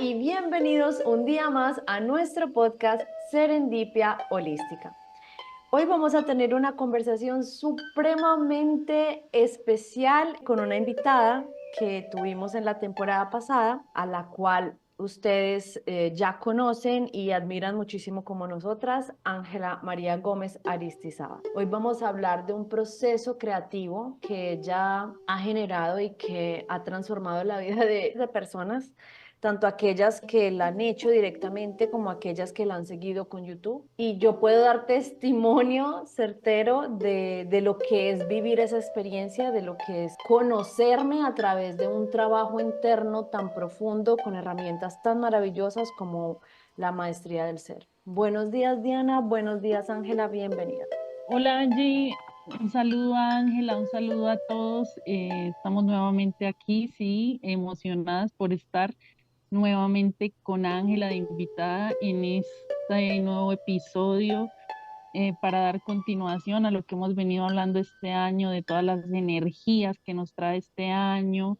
y bienvenidos un día más a nuestro podcast Serendipia Holística. Hoy vamos a tener una conversación supremamente especial con una invitada que tuvimos en la temporada pasada, a la cual ustedes ya conocen y admiran muchísimo como nosotras, Ángela María Gómez Aristizábal. Hoy vamos a hablar de un proceso creativo que ella ha generado y que ha transformado la vida de personas, tanto aquellas que la han hecho directamente como aquellas que la han seguido con YouTube. Y yo puedo dar testimonio certero de lo que es vivir esa experiencia, de lo que es conocerme a través de un trabajo interno tan profundo con herramientas tan maravillosas como la maestría del ser. Buenos días, Diana. Buenos días, Ángela. Bienvenida. Hola Angie, un saludo a Ángela, un saludo a todos. Estamos nuevamente aquí, sí, emocionadas por estar nuevamente con Ángela de invitada en este nuevo episodio para dar continuación a lo que hemos venido hablando este año, de todas las energías que nos trae este año,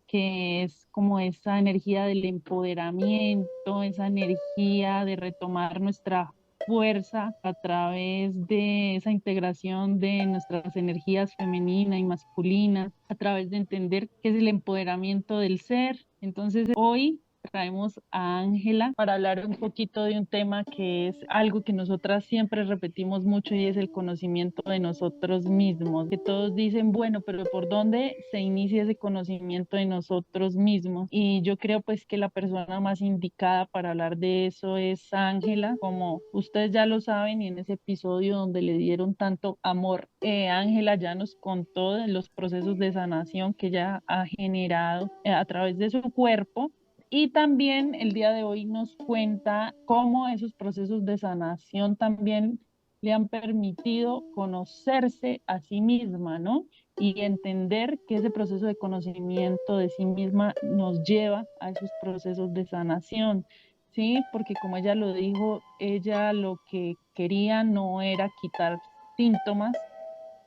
que es como esa energía del empoderamiento, esa energía de retomar nuestra fuerza a través de esa integración de nuestras energías femenina y masculina, a través de entender qué es el empoderamiento del ser. Entonces, hoy traemos a Ángela para hablar un poquito de un tema que es algo que nosotras siempre repetimos mucho y es el conocimiento de nosotros mismos. Que todos dicen, bueno, pero ¿por dónde se inicia ese conocimiento de nosotros mismos? Y yo creo pues que la persona más indicada para hablar de eso es Ángela, como ustedes ya lo saben y en ese episodio donde le dieron tanto amor, Ángela ya nos contó de los procesos de sanación que ella ha generado a través de su cuerpo y también el día de hoy nos cuenta cómo esos procesos de sanación también le han permitido conocerse a sí misma, ¿no? Y entender que ese proceso de conocimiento de sí misma nos lleva a esos procesos de sanación, ¿sí? Porque como ella lo dijo, ella lo que quería no era quitar síntomas,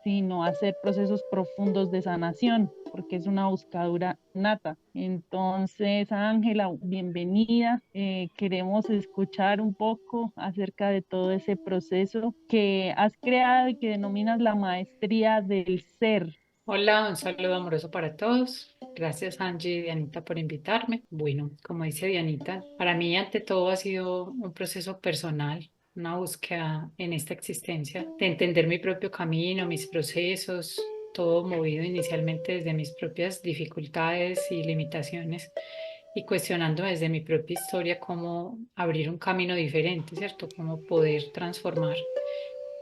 sino hacer procesos profundos de sanación, porque es una buscadura nata. Entonces, Ángela, bienvenida. Queremos escuchar un poco acerca de todo ese proceso que has creado y que denominas la maestría del ser. Hola, un saludo amoroso para todos. Gracias Angie y Dianita por invitarme. Bueno, como dice Dianita, para mí ante todo ha sido un proceso personal, una búsqueda en esta existencia de entender mi propio camino, mis procesos, todo movido inicialmente desde mis propias dificultades y limitaciones y cuestionando desde mi propia historia cómo abrir un camino diferente, ¿cierto? Cómo poder transformar.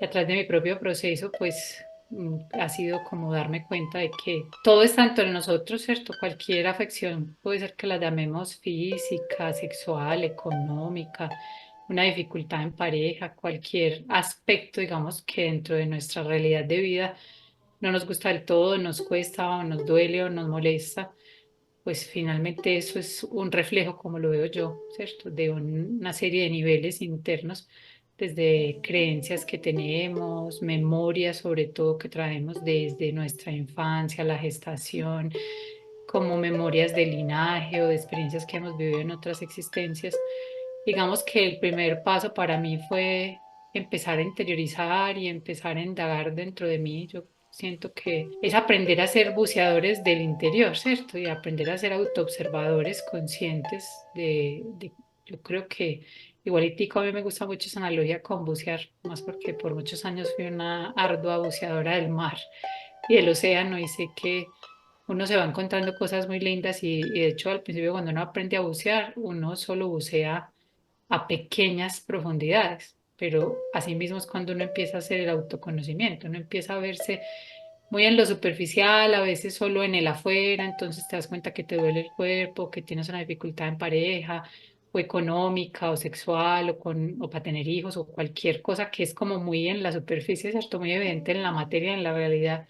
Y a través de mi propio proceso, pues ha sido como darme cuenta de que todo es tanto en nosotros, ¿cierto? Cualquier afección puede ser que la llamemos física, sexual, económica, una dificultad en pareja, cualquier aspecto, digamos, que dentro de nuestra realidad de vida no nos gusta del todo, nos cuesta o nos duele o nos molesta, pues finalmente eso es un reflejo, como lo veo yo, ¿cierto? De una serie de niveles internos, desde creencias que tenemos, memorias sobre todo que traemos desde nuestra infancia, la gestación, como memorias de linaje o de experiencias que hemos vivido en otras existencias. Digamos que el primer paso para mí fue empezar a interiorizar y empezar a indagar dentro de mí. Yo siento que es aprender a ser buceadores del interior, ¿cierto? Y aprender a ser autoobservadores conscientes yo creo que igualitico a mí me gusta mucho esa analogía con bucear, más porque por muchos años fui una ardua buceadora del mar y del océano y sé que uno se va encontrando cosas muy lindas y de hecho al principio cuando uno aprende a bucear, uno solo bucea a pequeñas profundidades, pero así mismo es cuando uno empieza a hacer el autoconocimiento, uno empieza a verse muy en lo superficial, a veces solo en el afuera, entonces te das cuenta que te duele el cuerpo, que tienes una dificultad en pareja, o económica, o sexual, o para tener hijos, o cualquier cosa que es como muy en la superficie, ¿cierto? Muy evidente en la materia, en la realidad,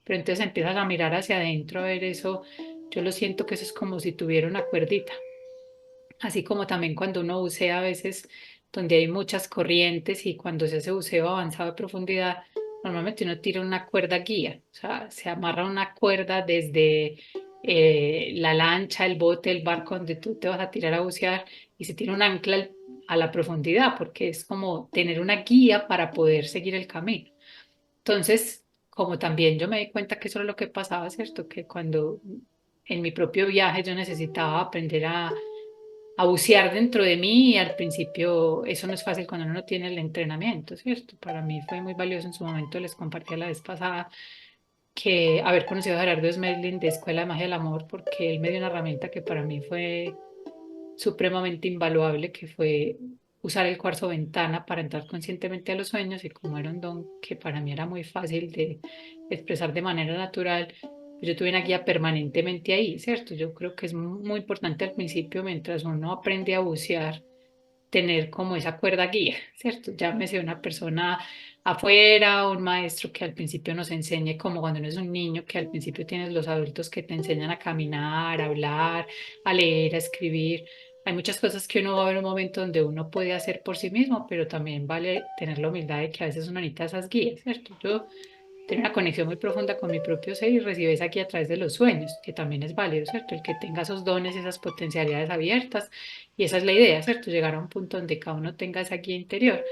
pero entonces empiezas a mirar hacia adentro, a ver eso, yo lo siento que eso es como si tuviera una cuerdita. Así como también cuando uno bucea a veces donde hay muchas corrientes y cuando se hace buceo avanzado de profundidad, normalmente uno tira una cuerda guía, o sea, se amarra una cuerda desde la lancha, el bote, el barco donde tú te vas a tirar a bucear y se tiene un ancla a la profundidad, porque es como tener una guía para poder seguir el camino. Entonces, como también yo me di cuenta que eso era lo que pasaba, ¿cierto? Que cuando en mi propio viaje yo necesitaba aprender a bucear dentro de mí y al principio eso no es fácil cuando uno no tiene el entrenamiento, ¿cierto? Para mí fue muy valioso en su momento, les compartí la vez pasada que haber conocido a Gerardo Smerlin de Escuela de Magia del Amor, porque él me dio una herramienta que para mí fue supremamente invaluable, que fue usar el cuarzo ventana para entrar conscientemente a los sueños y como era un don que para mí era muy fácil de expresar de manera natural, pues yo tuve una guía permanentemente ahí, ¿cierto? Yo creo que es muy importante al principio, mientras uno aprende a bucear, tener como esa cuerda guía, ¿cierto? Llámese una persona afuera, un maestro que al principio nos enseñe, como cuando uno es un niño, que al principio tienes los adultos que te enseñan a caminar, a hablar, a leer, a escribir. Hay muchas cosas que uno va a ver un momento donde uno puede hacer por sí mismo, pero también vale tener la humildad de que a veces uno necesita esas guías, ¿cierto? Yo tengo una conexión muy profunda con mi propio ser y recibo esa guía a través de los sueños, que también es válido, ¿cierto? El que tenga esos dones, esas potencialidades abiertas, y esa es la idea, ¿cierto? Llegar a un punto donde cada uno tenga esa guía interior.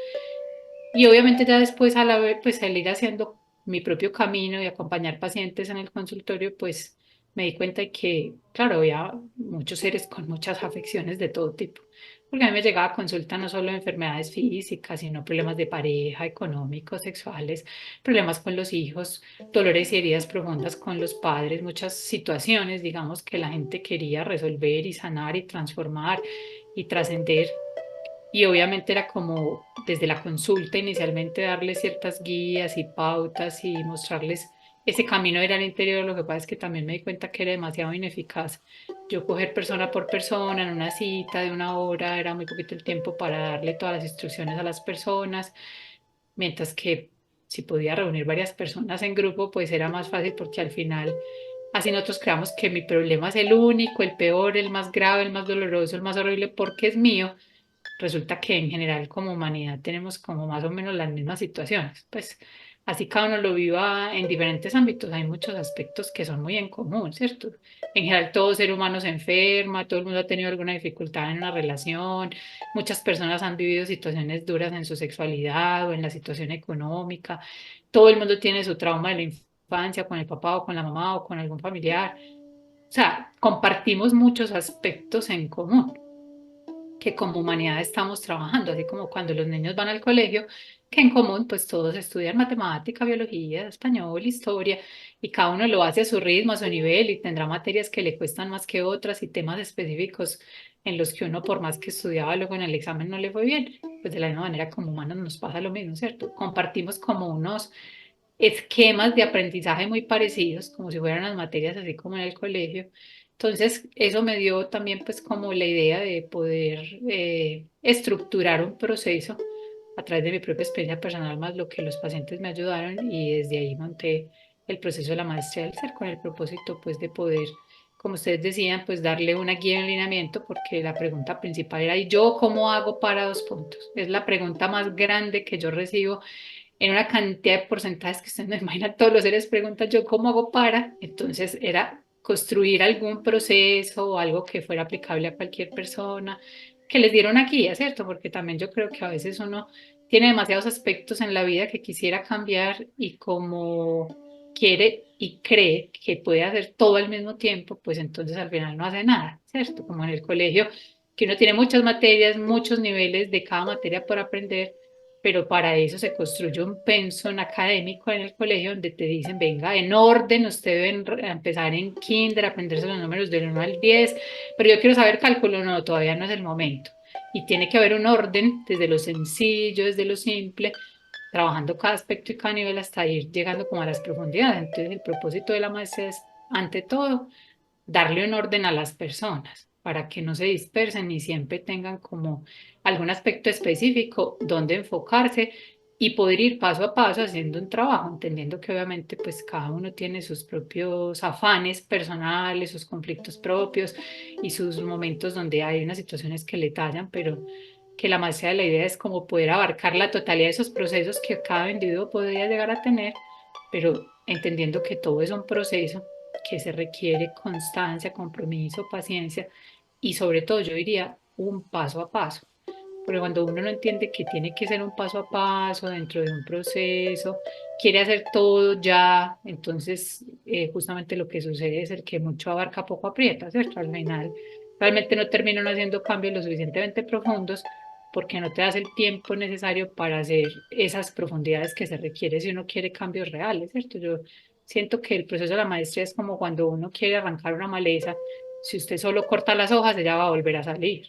Y obviamente ya después a la vez, pues al ir haciendo mi propio camino y acompañar pacientes en el consultorio, pues me di cuenta de que, claro, había muchos seres con muchas afecciones de todo tipo. Porque a mí me llegaba a consulta no solo de enfermedades físicas, sino problemas de pareja, económicos, sexuales, problemas con los hijos, dolores y heridas profundas con los padres, muchas situaciones, digamos, que la gente quería resolver y sanar y transformar y trascender. Y obviamente era como desde la consulta inicialmente darles ciertas guías y pautas y mostrarles ese camino de ir al interior. Lo que pasa es que también me di cuenta que era demasiado ineficaz. Yo coger persona por persona en una cita de una hora, era muy poquito el tiempo para darle todas las instrucciones a las personas, mientras que si podía reunir varias personas en grupo, pues era más fácil porque al final así nosotros creamos que mi problema es el único, el peor, el más grave, el más doloroso, el más horrible porque es mío. Resulta que en general como humanidad tenemos como más o menos las mismas situaciones. Pues así cada uno lo viva en diferentes ámbitos, hay muchos aspectos que son muy en común, ¿cierto? En general todo ser humano se enferma, todo el mundo ha tenido alguna dificultad en una relación, muchas personas han vivido situaciones duras en su sexualidad o en la situación económica, todo el mundo tiene su trauma de la infancia con el papá o con la mamá o con algún familiar. O sea, compartimos muchos aspectos en común que como humanidad estamos trabajando, así como cuando los niños van al colegio, que en común pues todos estudian matemática, biología, español, historia, y cada uno lo hace a su ritmo, a su nivel, y tendrá materias que le cuestan más que otras y temas específicos en los que uno por más que estudiaba luego en el examen no le fue bien, pues de la misma manera como humanos nos pasa lo mismo, ¿cierto? Compartimos como unos esquemas de aprendizaje muy parecidos, como si fueran las materias así como en el colegio. Entonces, eso me dio también pues como la idea de poder estructurar un proceso a través de mi propia experiencia personal, más lo que los pacientes me ayudaron y desde ahí monté el proceso de la maestría del ser con el propósito pues de poder, como ustedes decían, pues darle una guía en alineamiento porque la pregunta principal era, ¿y yo cómo hago para 2 puntos? Es la pregunta más grande que yo recibo en una cantidad de porcentajes que ustedes no imaginan, todos los seres preguntan yo cómo hago para, entonces era construir algún proceso o algo que fuera aplicable a cualquier persona, que les diera una guía, ¿cierto? Porque también yo creo que a veces uno tiene demasiados aspectos en la vida que quisiera cambiar y como quiere y cree que puede hacer todo al mismo tiempo, pues entonces al final no hace nada, ¿cierto? Como en el colegio, que uno tiene muchas materias, muchos niveles de cada materia por aprender, pero para eso se construye un pensum académico en el colegio donde te dicen, venga, en orden, usted debe empezar en kinder, aprenderse los números del 1 al 10, pero yo quiero saber cálculo, no, todavía no es el momento. Y tiene que haber un orden desde lo sencillo, desde lo simple, trabajando cada aspecto y cada nivel hasta ir llegando como a las profundidades. Entonces, el propósito de la maestría es, ante todo, darle un orden a las personas para que no se dispersen y siempre tengan como algún aspecto específico donde enfocarse y poder ir paso a paso haciendo un trabajo, entendiendo que obviamente pues cada uno tiene sus propios afanes personales, sus conflictos propios y sus momentos donde hay unas situaciones que le tallan, pero que la maestría de la idea es como poder abarcar la totalidad de esos procesos que cada individuo podría llegar a tener, pero entendiendo que todo es un proceso que se requiere constancia, compromiso, paciencia y sobre todo yo diría un paso a paso. Porque cuando uno no entiende que tiene que ser un paso a paso dentro de un proceso, quiere hacer todo ya, entonces justamente lo que sucede es el que mucho abarca, poco aprieta, ¿cierto? Al final realmente no terminan haciendo cambios lo suficientemente profundos porque no te das el tiempo necesario para hacer esas profundidades que se requiere si uno quiere cambios reales, ¿cierto? Yo siento que el proceso de la maestría es como cuando uno quiere arrancar una maleza, si usted solo corta las hojas, ella va a volver a salir.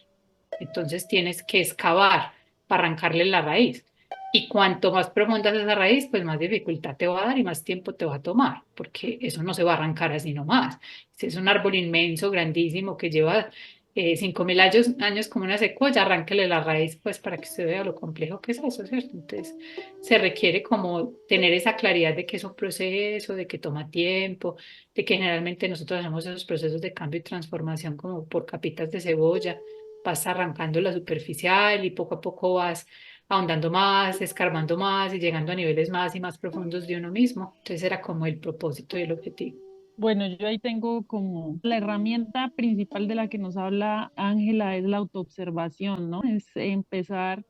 Entonces tienes que excavar para arrancarle la raíz. Y cuanto más profunda es esa raíz, pues más dificultad te va a dar y más tiempo te va a tomar, porque eso no se va a arrancar así nomás. Si es un árbol inmenso, grandísimo, que lleva 5.000 años como una secuoya, arránquele la raíz, pues para que usted vea lo complejo que es eso, ¿cierto? Entonces se requiere como tener esa claridad de que es un proceso, de que toma tiempo, de que generalmente nosotros hacemos esos procesos de cambio y transformación como por capitas de cebolla, vas arrancando la superficial y poco a poco vas ahondando más, escarbando más y llegando a niveles más y más profundos de uno mismo. Entonces era como el propósito y el objetivo. Bueno, yo ahí tengo como la herramienta principal de la que nos habla Ángela es la autoobservación, ¿no? Es empezar,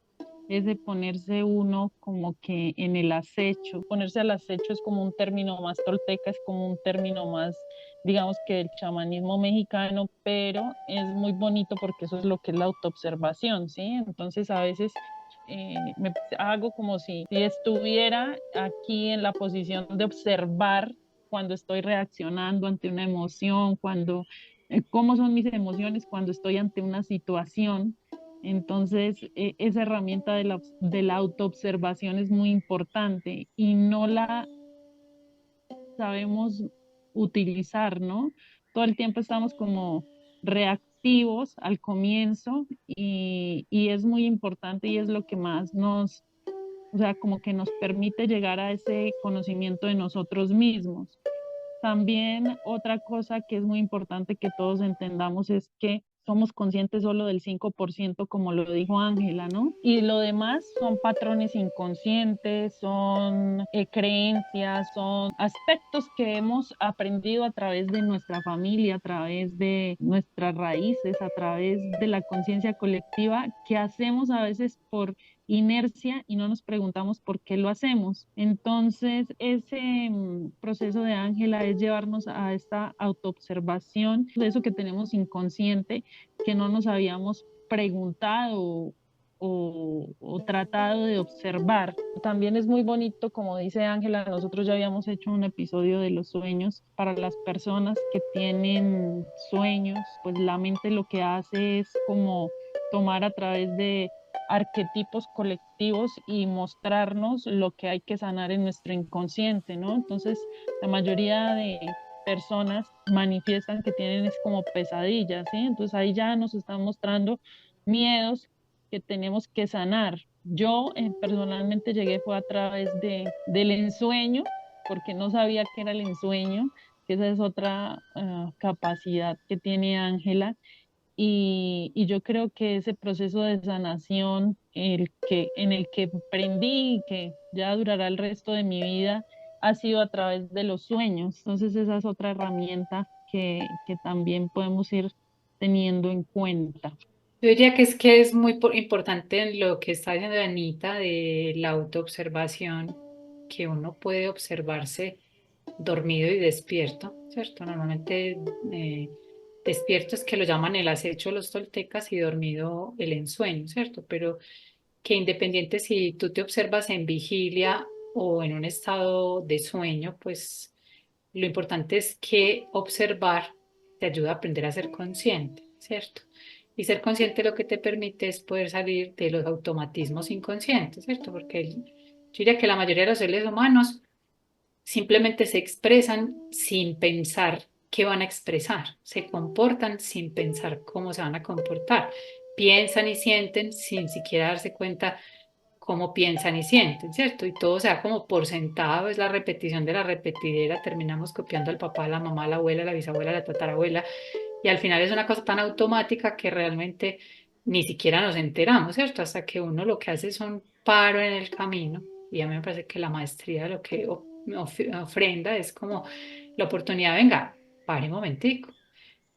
es de ponerse uno como que en el acecho. Ponerse al acecho es como un término más tolteca, es como un término más, digamos que del chamanismo mexicano, pero es muy bonito porque eso es lo que es la autoobservación, ¿sí? Entonces a veces me hago como si estuviera aquí en la posición de observar cuando estoy reaccionando ante una emoción, cuando, cómo son mis emociones cuando estoy ante una situación. Entonces, esa herramienta de la autoobservación es muy importante y no la sabemos utilizar, ¿no? Todo el tiempo estamos como reactivos al comienzo y es muy importante y es lo que más nos, o sea, como que nos permite llegar a ese conocimiento de nosotros mismos. También otra cosa que es muy importante que todos entendamos es que somos conscientes solo del 5%, como lo dijo Ángela, ¿no? Y lo demás son patrones inconscientes, son creencias, son aspectos que hemos aprendido a través de nuestra familia, a través de nuestras raíces, a través de la conciencia colectiva, que hacemos a veces por inercia y no nos preguntamos por qué lo hacemos. Entonces, ese proceso de Ángela es llevarnos a esta autoobservación de eso que tenemos inconsciente, que no nos habíamos preguntado o tratado de observar. También es muy bonito, como dice Ángela, nosotros ya habíamos hecho un episodio de los sueños para las personas que tienen sueños, pues la mente lo que hace es como tomar a través de arquetipos colectivos y mostrarnos lo que hay que sanar en nuestro inconsciente, ¿no? Entonces, la mayoría de personas manifiestan que tienen es como pesadillas, ¿sí? Entonces ahí ya nos están mostrando miedos que tenemos que sanar. Yo personalmente llegué fue a través del ensueño, porque no sabía qué era el ensueño, que esa es otra capacidad que tiene Ángela, y yo creo que ese proceso de sanación, en el que aprendí y que ya durará el resto de mi vida, ha sido a través de los sueños. Entonces esa es otra herramienta que también podemos ir teniendo en cuenta. Yo diría que es muy importante en lo que está diciendo Anita de la autoobservación, que uno puede observarse dormido y despierto, ¿cierto? Normalmente despierto es que lo llaman el acecho los toltecas y dormido el ensueño, ¿cierto? Pero que independiente si tú te observas en vigilia o en un estado de sueño, pues lo importante es que observar te ayuda a aprender a ser consciente, ¿cierto? Y ser consciente lo que te permite es poder salir de los automatismos inconscientes, ¿cierto? Porque yo diría que la mayoría de los seres humanos simplemente se expresan sin pensar qué van a expresar, se comportan sin pensar cómo se van a comportar, piensan y sienten sin siquiera darse cuenta cómo piensan y sienten, ¿cierto? Y todo se da como por sentado, es la repetición de la repetidera, terminamos copiando al papá, a la mamá, a la abuela, a la bisabuela, a la tatarabuela, y al final es una cosa tan automática que realmente ni siquiera nos enteramos, ¿cierto? Hasta que uno lo que hace es un paro en el camino, y a mí me parece que la maestría lo que ofrenda es como la oportunidad, venga. pare un momentico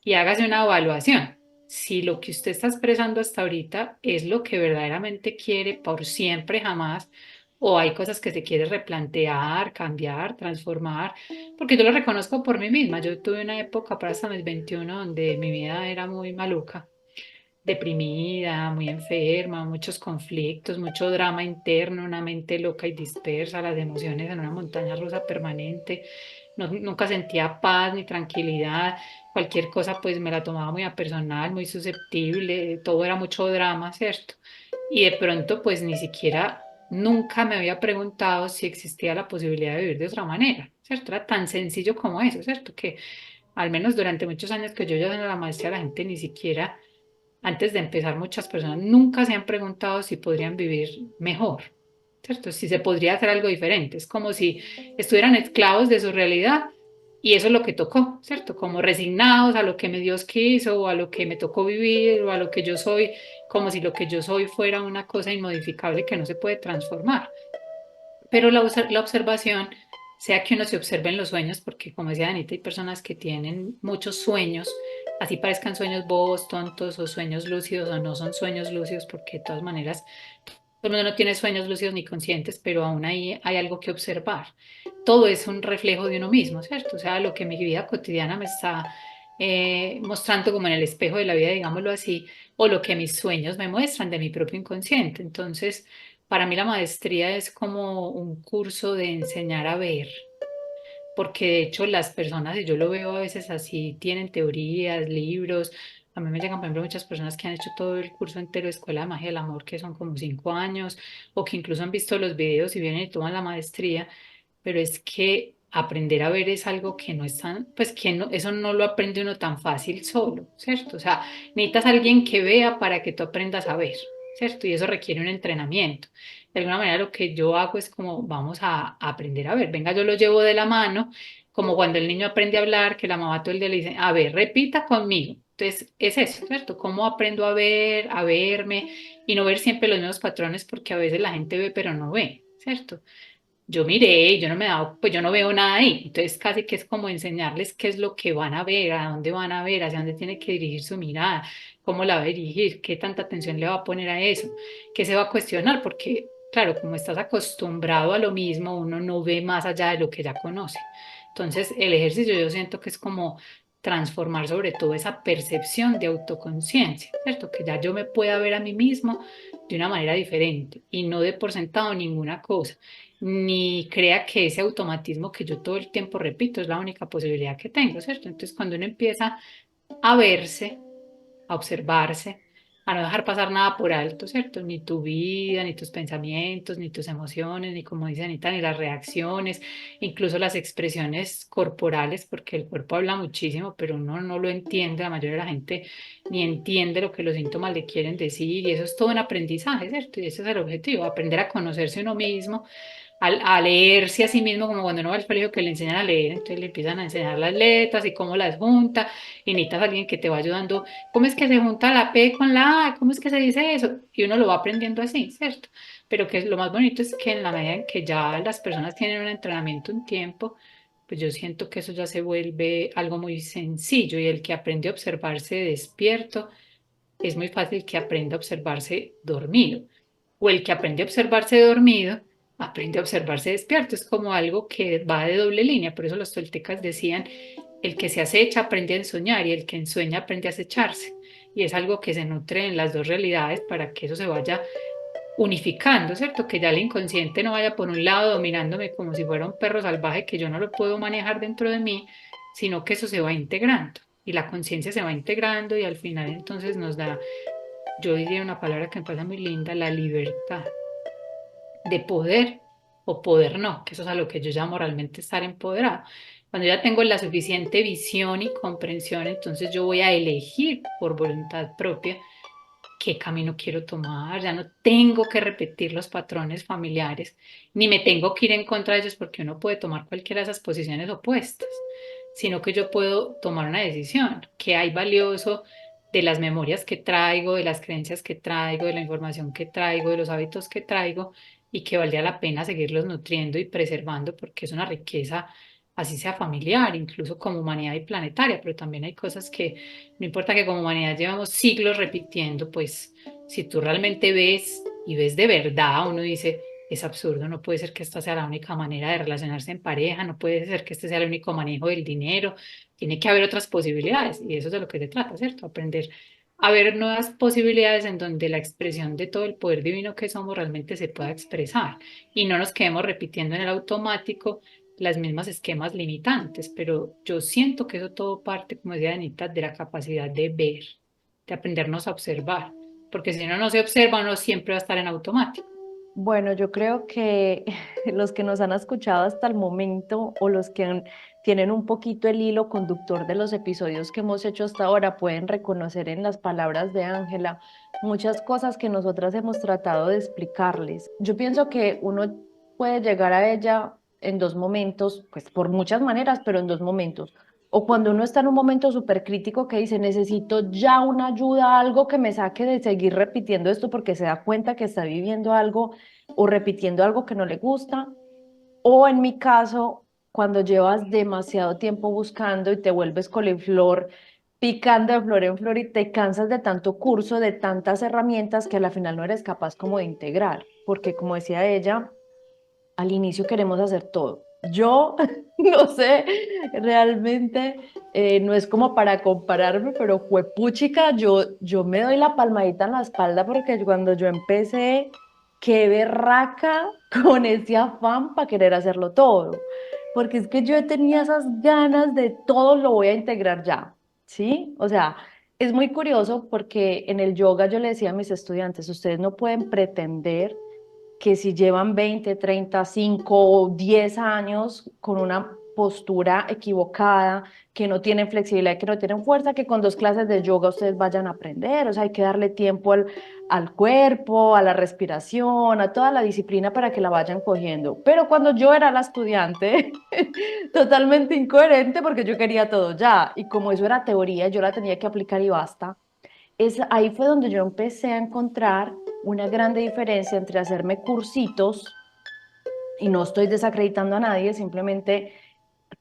y hágase una evaluación. Si lo que usted está expresando hasta ahorita es lo que verdaderamente quiere por siempre, jamás, o hay cosas que se quiere replantear, cambiar, transformar, porque yo lo reconozco por mí misma. Yo tuve una época para hasta mis 21 donde mi vida era muy maluca, deprimida, muy enferma, muchos conflictos, mucho drama interno, una mente loca y dispersa, las emociones en una montaña rusa permanente. Nunca sentía paz ni tranquilidad, cualquier cosa pues me la tomaba muy a personal, muy susceptible, todo era mucho drama, ¿cierto? Y de pronto pues ni siquiera nunca me había preguntado si existía la posibilidad de vivir de otra manera, ¿cierto? Era tan sencillo como eso, ¿cierto? Que al menos durante muchos años que yo ya en la maestría, la gente ni siquiera antes de empezar, muchas personas nunca se han preguntado si podrían vivir mejor, ¿cierto? Si se podría hacer algo diferente. Es como si estuvieran esclavos de su realidad y eso es lo que tocó, ¿cierto? Como resignados a lo que me Dios quiso o a lo que me tocó vivir o a lo que yo soy, como si lo que yo soy fuera una cosa inmodificable que no se puede transformar. Pero la observación, sea que uno se observe en los sueños, porque como decía Anita, hay personas que tienen muchos sueños, así parezcan sueños bobos, tontos o sueños lúcidos o no son sueños lúcidos, porque de todas maneras todo el mundo no tiene sueños lúcidos ni conscientes, pero aún ahí hay algo que observar. Todo es un reflejo de uno mismo, ¿cierto? O sea, lo que mi vida cotidiana me está mostrando como en el espejo de la vida, digámoslo así, o lo que mis sueños me muestran de mi propio inconsciente. Entonces, para mí la maestría es como un curso de enseñar a ver, porque de hecho las personas, y yo lo veo a veces así, tienen teorías, libros. A mí me llegan, por ejemplo, muchas personas que han hecho todo el curso entero de Escuela de Magia del Amor, que son como 5 años, o que incluso han visto los videos y vienen y toman la maestría, pero es que aprender a ver es algo que no es tan, pues que no, eso no lo aprende uno tan fácil solo, ¿cierto? O sea, necesitas a alguien que vea para que tú aprendas a ver, ¿cierto? Y eso requiere un entrenamiento. De alguna manera lo que yo hago es como vamos a aprender a ver, venga, yo lo llevo de la mano, como cuando el niño aprende a hablar, que la mamá todo el día le dice, a ver, repita conmigo. Entonces, es eso, ¿cierto? ¿Cómo aprendo a ver, a verme y no ver siempre los mismos patrones? Porque a veces la gente ve, pero no ve, ¿cierto? Yo miré, yo no me he dado, pues yo no veo nada ahí. Entonces casi que es como enseñarles qué es lo que van a ver, a dónde van a ver, hacia dónde tiene que dirigir su mirada, cómo la va a dirigir, qué tanta atención le va a poner a eso, qué se va a cuestionar, porque claro, como estás acostumbrado a lo mismo, uno no ve más allá de lo que ya conoce. Entonces el ejercicio yo siento que es como transformar sobre todo esa percepción de autoconciencia, ¿cierto? Que ya yo me pueda ver a mí mismo de una manera diferente y no de por sentado ninguna cosa ni crea que ese automatismo que yo todo el tiempo repito es la única posibilidad que tengo, ¿cierto? Entonces, cuando uno empieza a verse, a observarse, a no dejar pasar nada por alto, ¿cierto? Ni tu vida, ni tus pensamientos, ni tus emociones, ni como dice Anita, ni las reacciones, incluso las expresiones corporales, porque el cuerpo habla muchísimo, pero uno no lo entiende, la mayoría de la gente ni entiende lo que los síntomas le quieren decir, y eso es todo un aprendizaje, ¿cierto? Y ese es el objetivo, aprender a conocerse uno mismo a leerse a sí mismo, como cuando uno va al colegio que le enseñan a leer, entonces le empiezan a enseñar las letras y cómo las junta, y necesitas a alguien que te va ayudando, cómo es que se junta la P con la A, cómo es que se dice eso, y uno lo va aprendiendo así, ¿cierto? Pero que lo más bonito es que en la medida en que ya las personas tienen un entrenamiento un tiempo, pues yo siento que eso ya se vuelve algo muy sencillo y el que aprende a observarse despierto, es muy fácil que aprenda a observarse dormido o el que aprende a observarse dormido, aprende a observarse despierto. Es como algo que va de doble línea. Por eso los toltecas decían, el que se acecha aprende a ensoñar y el que ensueña aprende a acecharse. Y es algo que se nutre en las dos realidades para que eso se vaya unificando, ¿cierto? Que ya el inconsciente no vaya por un lado dominándome como si fuera un perro salvaje que yo no lo puedo manejar dentro de mí, sino que eso se va integrando y la conciencia se va integrando y al final entonces nos da, yo diría una palabra que me parece muy linda, la libertad de poder o poder no, que eso es a lo que yo llamo realmente estar empoderado. Cuando ya tengo la suficiente visión y comprensión, entonces yo voy a elegir por voluntad propia qué camino quiero tomar, ya no tengo que repetir los patrones familiares, ni me tengo que ir en contra de ellos porque uno puede tomar cualquiera de esas posiciones opuestas, sino que yo puedo tomar una decisión, qué hay valioso de las memorias que traigo, de las creencias que traigo, de la información que traigo, de los hábitos que traigo y que valdría la pena seguirlos nutriendo y preservando porque es una riqueza así sea familiar, incluso como humanidad y planetaria, pero también hay cosas que no importa que como humanidad llevamos siglos repitiendo, pues si tú realmente ves y ves de verdad, uno dice, es absurdo, no puede ser que esta sea la única manera de relacionarse en pareja, no puede ser que este sea el único manejo del dinero, tiene que haber otras posibilidades y eso es de lo que se trata, ¿cierto? Aprender a ver nuevas posibilidades en donde la expresión de todo el poder divino que somos realmente se pueda expresar y no nos quedemos repitiendo en el automático las mismas esquemas limitantes, pero yo siento que eso todo parte, como decía Anita, de la capacidad de ver, de aprendernos a observar, porque si uno no se observa, uno siempre va a estar en automático. Bueno, yo creo que los que nos han escuchado hasta el momento o los que tienen un poquito el hilo conductor de los episodios que hemos hecho hasta ahora pueden reconocer en las palabras de Ángela muchas cosas que nosotras hemos tratado de explicarles. Yo pienso que uno puede llegar a ella en dos momentos, pues por muchas maneras, pero en dos momentos. O cuando uno está en un momento súper crítico que dice, necesito ya una ayuda, algo que me saque de seguir repitiendo esto porque se da cuenta que está viviendo algo o repitiendo algo que no le gusta, o en mi caso, cuando llevas demasiado tiempo buscando y te vuelves coliflor, picando de flor en flor y te cansas de tanto curso, de tantas herramientas que a la final no eres capaz como de integrar, porque como decía ella, al inicio queremos hacer todo. Yo no sé, realmente no es como para compararme, pero juepuchica, yo me doy la palmadita en la espalda porque cuando yo empecé, qué berraca con ese afán para querer hacerlo todo. Porque es que yo tenía esas ganas de todo lo voy a integrar ya, ¿sí? O sea, es muy curioso porque en el yoga yo le decía a mis estudiantes, ustedes no pueden pretender que si llevan 20, 30, 5 o 10 años con una postura equivocada, que no tienen flexibilidad, que no tienen fuerza, que con 2 clases de yoga ustedes vayan a aprender. O sea, hay que darle tiempo al cuerpo, a la respiración, a toda la disciplina para que la vayan cogiendo. Pero cuando yo era la estudiante, totalmente incoherente porque yo quería todo ya. Y como eso era teoría, yo la tenía que aplicar y basta. Ahí fue donde yo empecé a encontrar una grande diferencia entre hacerme cursitos, y no estoy desacreditando a nadie, simplemente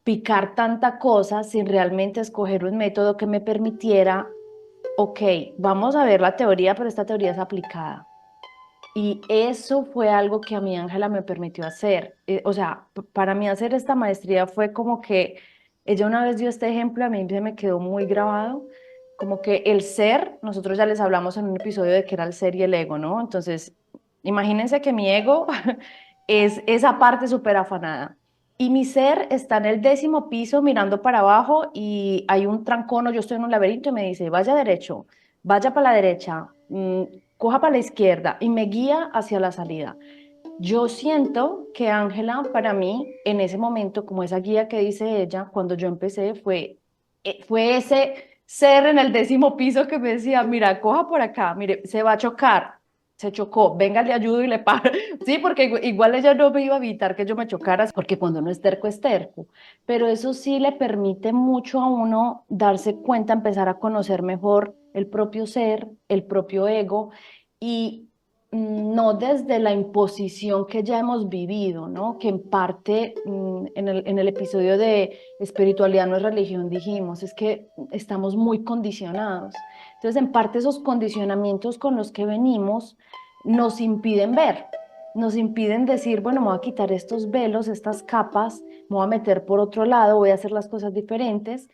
picar tanta cosa sin realmente escoger un método que me permitiera, ok, vamos a ver la teoría, pero esta teoría es aplicada. Y eso fue algo que a mí Ángela me permitió hacer. O sea, para mí hacer esta maestría fue como que ella una vez dio este ejemplo, a mí se me quedó muy grabado, como que el ser, nosotros ya les hablamos en un episodio de que era el ser y el ego, ¿no? Entonces, imagínense que mi ego es esa parte súper afanada. Y mi ser está en el 10.º piso mirando para abajo y hay un trancón, o yo estoy en un laberinto y me dice, vaya derecho, vaya para la derecha, coja para la izquierda y me guía hacia la salida. Yo siento que Ángela, para mí, en ese momento, como esa guía que dice ella, cuando yo empecé, fue ese ser en el 10.º piso que me decía, mira, coja por acá, mire, se va a chocar. Se chocó, venga, le ayudo y le paro. Sí, porque igual ella no me iba a evitar que yo me chocara, porque cuando uno es terco, es terco. Pero eso sí le permite mucho a uno darse cuenta, empezar a conocer mejor el propio ser, el propio ego y no desde la imposición que ya hemos vivido, ¿no? Que en parte en el episodio de espiritualidad no es religión dijimos, es que estamos muy condicionados. Entonces, en parte esos condicionamientos con los que venimos nos impiden ver, nos impiden decir, bueno, me voy a quitar estos velos, estas capas, me voy a meter por otro lado, voy a hacer las cosas diferentes.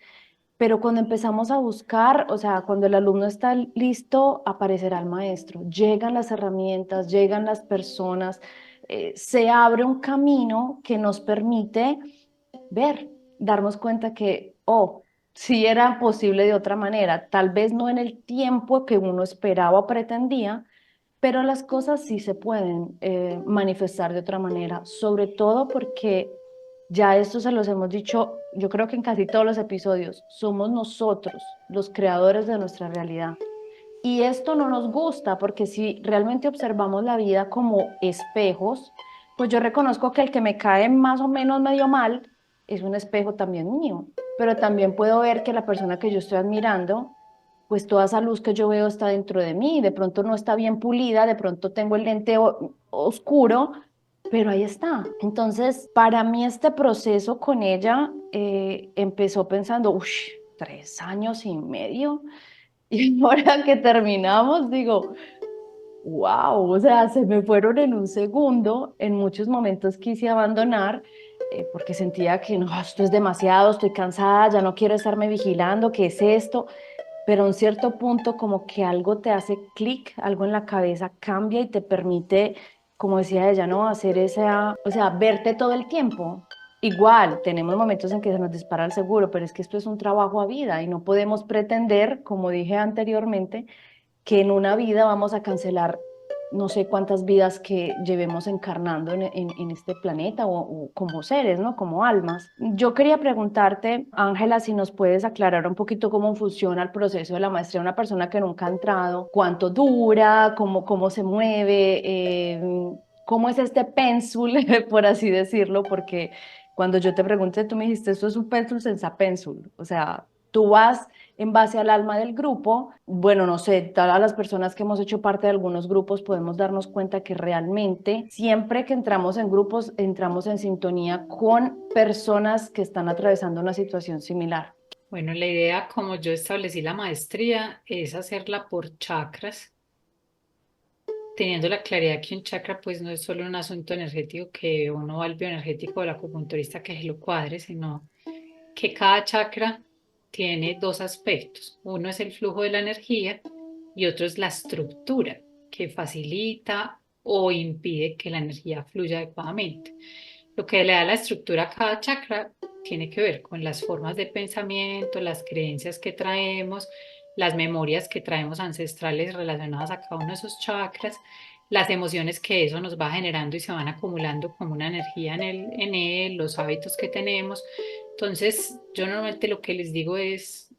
Pero cuando empezamos a buscar, o sea, cuando el alumno está listo, aparecerá el maestro. Llegan las herramientas, llegan las personas, se abre un camino que nos permite ver, darnos cuenta que, oh, sí era posible de otra manera, tal vez no en el tiempo que uno esperaba o pretendía, pero las cosas sí se pueden manifestar de otra manera, sobre todo porque ya esto se los hemos dicho, yo creo que en casi todos los episodios, somos nosotros los creadores de nuestra realidad. Y esto no nos gusta porque si realmente observamos la vida como espejos, pues yo reconozco que el que me cae más o menos medio mal es un espejo también mío, pero también puedo ver que la persona que yo estoy admirando, pues toda esa luz que yo veo está dentro de mí, de pronto no está bien pulida, de pronto tengo el lente oscuro, pero ahí está. Entonces, para mí este proceso con ella empezó pensando, uff, 3 años y medio. Y ahora que terminamos, digo, wow, o sea, se me fueron en un segundo. En muchos momentos quise abandonar porque sentía que no, esto es demasiado, estoy cansada, ya no quiero estarme vigilando, ¿qué es esto? Pero a un cierto punto como que algo te hace clic, algo en la cabeza cambia y te permite, como decía ella, ¿no? Hacer esa, o sea, verte todo el tiempo. Igual, tenemos momentos en que se nos dispara el seguro, pero es que esto es un trabajo a vida y no podemos pretender, como dije anteriormente, que en una vida vamos a cancelar no sé cuántas vidas que llevemos encarnando en este planeta o como seres, ¿no? Como almas. Yo quería preguntarte, Ángela, si nos puedes aclarar un poquito cómo funciona el proceso de la maestría de una persona que nunca ha entrado, cuánto dura, cómo se mueve, cómo es este pénsul, por así decirlo, porque cuando yo te pregunté, tú me dijiste, esto es un pénsul senza pénsul, o sea, tú vas en base al alma del grupo. Bueno, no sé, todas las personas que hemos hecho parte de algunos grupos podemos darnos cuenta que realmente siempre que entramos en grupos, entramos en sintonía con personas que están atravesando una situación similar. Bueno, la idea, como yo establecí la maestría, es hacerla por chakras, teniendo la claridad que un chakra pues no es solo un asunto energético que uno va al bioenergético o al acupunturista que se lo cuadre, sino que cada chakra tiene dos aspectos. Uno es el flujo de la energía y otro es la estructura que facilita o impide que la energía fluya adecuadamente. Lo que le da la estructura a cada chakra tiene que ver con las formas de pensamiento, las creencias que traemos, las memorias que traemos ancestrales relacionadas a cada uno de esos chakras, las emociones que eso nos va generando y se van acumulando como una energía en él, los hábitos que tenemos. Entonces, yo normalmente lo que les digo es,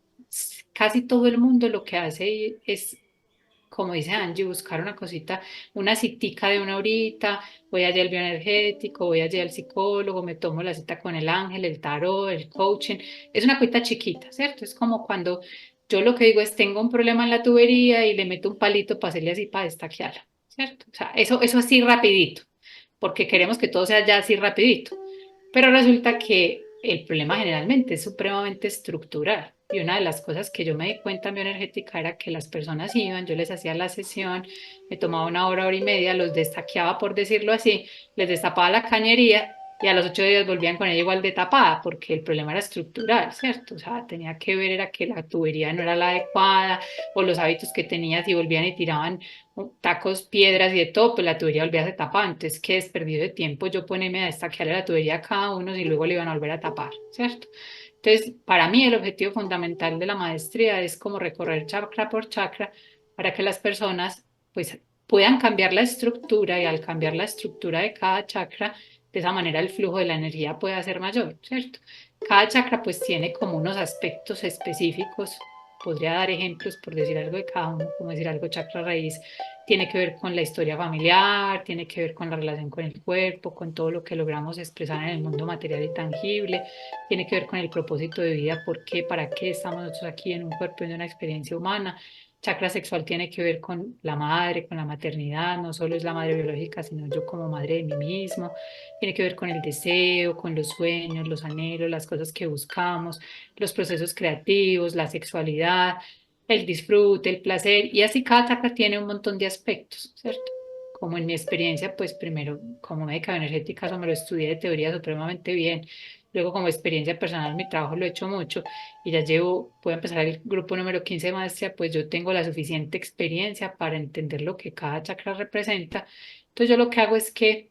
casi todo el mundo lo que hace es, como dice Angie, buscar una cosita, una citica de una horita, voy allí al bioenergético, voy allí al psicólogo, me tomo la cita con el ángel, el tarot, el coaching. Es una cosita chiquita, ¿cierto? Es como cuando yo lo que digo es, tengo un problema en la tubería y le meto un palito para hacerle así para destaquearla, ¿cierto? O sea, eso así rapidito, porque queremos que todo sea ya así rapidito. Pero resulta que el problema generalmente es supremamente estructural. Y una de las cosas que yo me di cuenta en bioenergética era que las personas iban, yo les hacía la sesión, me tomaba una hora, hora y media, los destaqueaba, por decirlo así, les destapaba la cañería y a los 8 días volvían con ella igual de tapada, porque el problema era estructural, ¿cierto? O sea, tenía que ver era que la tubería no era la adecuada o los hábitos que tenías y volvían y tiraban tacos, piedras y de todo, pues la tubería volvía a ser tapada. Entonces, qué desperdicio de tiempo yo ponerme a destaquearle la tubería a cada uno y luego le iban a volver a tapar, ¿cierto? Entonces, para mí el objetivo fundamental de la maestría es como recorrer chakra por chakra para que las personas pues puedan cambiar la estructura y al cambiar la estructura de cada chakra, de esa manera el flujo de la energía pueda ser mayor, ¿cierto? Cada chakra pues tiene como unos aspectos específicos. Podría dar ejemplos por decir algo de cada uno, como decir algo chakra raíz tiene que ver con la historia familiar, tiene que ver con la relación con el cuerpo, con todo lo que logramos expresar en el mundo material y tangible, tiene que ver con el propósito de vida, por qué, para qué estamos nosotros aquí en un cuerpo y en una experiencia humana. Chakra sexual tiene que ver con la madre, con la maternidad, no solo es la madre biológica, sino yo como madre de mí mismo. Tiene que ver con el deseo, con los sueños, los anhelos, las cosas que buscamos, los procesos creativos, la sexualidad, el disfrute, el placer, y así cada chakra tiene un montón de aspectos, ¿cierto? Como en mi experiencia, pues primero como médica energética, eso me lo estudié de teoría supremamente bien. Luego como experiencia personal, mi trabajo lo he hecho mucho y ya llevo, puedo empezar el grupo número 15 de maestría, pues yo tengo la suficiente experiencia para entender lo que cada chakra representa. Entonces yo lo que hago es que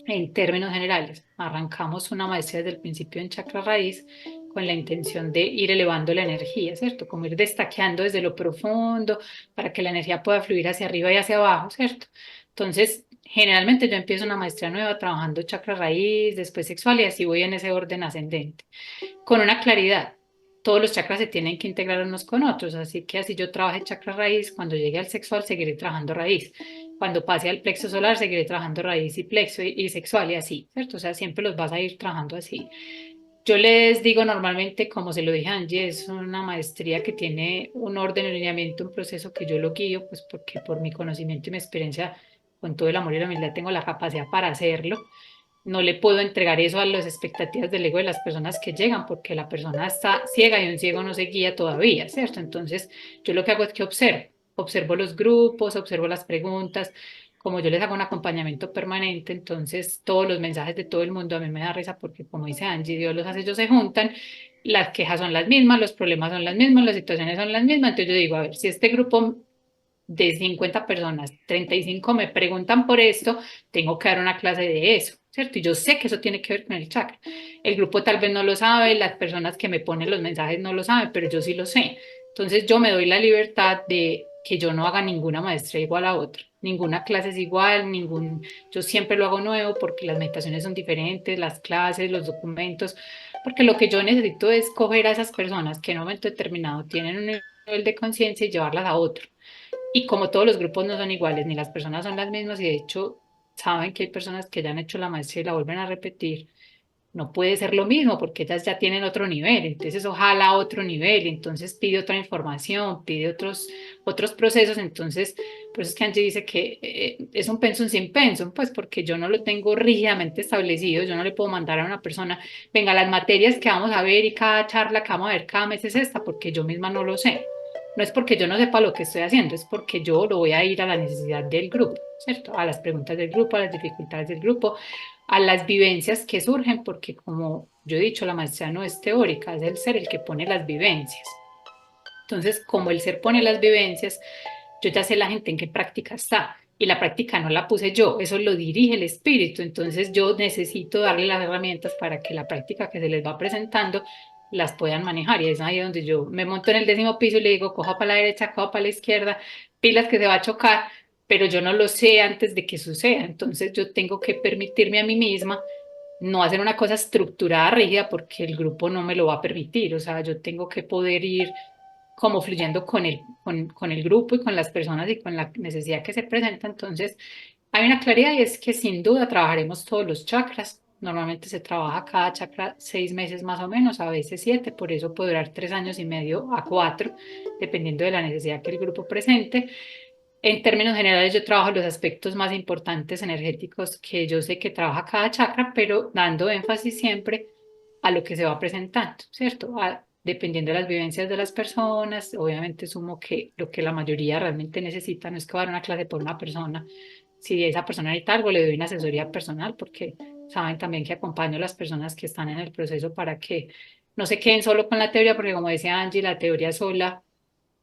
en términos generales, arrancamos una maestría desde el principio en chakra raíz con la intención de ir elevando la energía, ¿cierto? Como ir destaqueando desde lo profundo para que la energía pueda fluir hacia arriba y hacia abajo, ¿cierto? Entonces, generalmente yo empiezo una maestría nueva trabajando chakra raíz, después sexual y así voy en ese orden ascendente con una claridad. Todos los chakras se tienen que integrar unos con otros, así que así yo trabaje chakra raíz, cuando llegue al sexual seguiré trabajando raíz. Cuando pase al plexo solar seguiré trabajando raíz y plexo y sexual y así, ¿cierto? O sea, siempre los vas a ir trabajando así. Yo les digo normalmente, como se lo dije a Angie, es una maestría que tiene un orden, un lineamiento, un proceso que yo lo guío, pues porque por mi conocimiento y mi experiencia con todo el amor y la humildad tengo la capacidad para hacerlo. No le puedo entregar eso a las expectativas del ego de las personas que llegan, porque la persona está ciega y un ciego no se guía todavía, ¿cierto? Entonces, yo lo que hago es que observo los grupos, observo las preguntas, como yo les hago un acompañamiento permanente, entonces todos los mensajes de todo el mundo a mí me da risa porque, como dice Angie, Dios los hace, ellos se juntan, las quejas son las mismas, los problemas son las mismas, las situaciones son las mismas, entonces yo digo, a ver, si este grupo de 50 personas, 35 me preguntan por esto, tengo que dar una clase de eso, ¿cierto? Y yo sé que eso tiene que ver con el chakra. El grupo tal vez no lo sabe, las personas que me ponen los mensajes no lo saben, pero yo sí lo sé. Entonces yo me doy la libertad de que yo no haga ninguna maestría igual a otra, ninguna clase es igual, yo siempre lo hago nuevo porque las meditaciones son diferentes, las clases, los documentos, porque lo que yo necesito es coger a esas personas que en un momento determinado tienen un nivel de conciencia y llevarlas a otro. Y como todos los grupos no son iguales, ni las personas son las mismas, y de hecho saben que hay personas que ya han hecho la maestría y la vuelven a repetir, no puede ser lo mismo porque ellas ya tienen otro nivel, entonces ojalá otro nivel, entonces pide otra información, pide otros procesos, entonces por eso es que Angie dice que es un pensum sin pensum, pues porque yo no lo tengo rígidamente establecido, yo no le puedo mandar a una persona, venga, las materias que vamos a ver y cada charla que vamos a ver cada mes es esta, porque yo misma no lo sé. No es porque yo no sepa lo que estoy haciendo, es porque yo lo voy a ir a la necesidad del grupo, ¿cierto? A las preguntas del grupo, a las dificultades del grupo, a las vivencias que surgen, porque como yo he dicho, la maestría no es teórica, es el ser el que pone las vivencias. Entonces, como el ser pone las vivencias, yo ya sé la gente en qué práctica está. Y la práctica no la puse yo, eso lo dirige el espíritu. Entonces yo necesito darle las herramientas para que la práctica que se les va presentando las puedan manejar. Y es ahí donde yo me monto en el 10.º piso y le digo, coja para la derecha, coja para la izquierda, pilas que se va a chocar, pero yo no lo sé antes de que suceda. Entonces yo tengo que permitirme a mí misma no hacer una cosa estructurada, rígida, porque el grupo no me lo va a permitir. O sea, yo tengo que poder ir como fluyendo con el grupo y con las personas y con la necesidad que se presenta. Entonces, hay una claridad y es que sin duda trabajaremos todos los chakras. Normalmente se trabaja cada chakra 6 meses más o menos, a veces 7, por eso puede durar 3 años y medio a 4, dependiendo de la necesidad que el grupo presente. En términos generales, yo trabajo los aspectos más importantes energéticos que yo sé que trabaja cada chakra, pero dando énfasis siempre a lo que se va presentando, ¿cierto? Dependiendo de las vivencias de las personas, obviamente sumo que lo que la mayoría realmente necesita no es que va a dar una clase por una persona. Si esa persona necesita algo, le doy una asesoría personal porque saben también que acompaño a las personas que están en el proceso para que no se queden solo con la teoría, porque como decía Angie, la teoría sola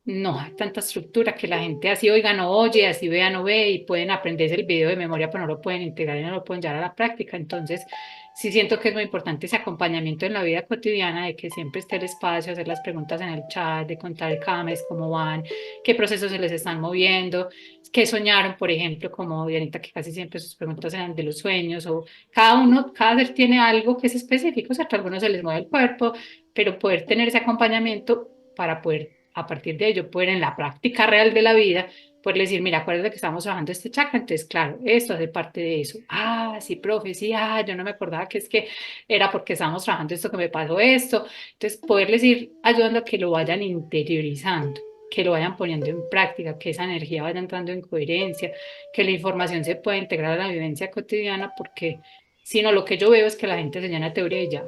no hay tanta estructura que la gente así oiga, no oye, así vea, no ve y pueden aprenderse el video de memoria, pero no lo pueden integrar y no lo pueden llevar a la práctica. Entonces, sí siento que es muy importante ese acompañamiento en la vida cotidiana, de que siempre esté el espacio, hacer las preguntas en el chat, de contar cada mes cómo van, qué procesos se les están moviendo, qué soñaron, por ejemplo, como Dianita, que casi siempre sus preguntas eran de los sueños, o cada ser tiene algo que es específico, ¿cierto? A algunos se les mueve el cuerpo, pero poder tener ese acompañamiento para poder a partir de ello, poder en la práctica real de la vida, poder decir, mira, acuérdate que estamos trabajando este chakra, entonces, claro, esto hace parte de eso. Ah, sí, profe, sí, yo no me acordaba que es que era porque estábamos trabajando esto que me pasó esto. Entonces, poderles ir ayudando a que lo vayan interiorizando, que lo vayan poniendo en práctica, que esa energía vaya entrando en coherencia, que la información se pueda integrar a la vivencia cotidiana, porque si no, lo que yo veo es que la gente se llena de teoría y ya.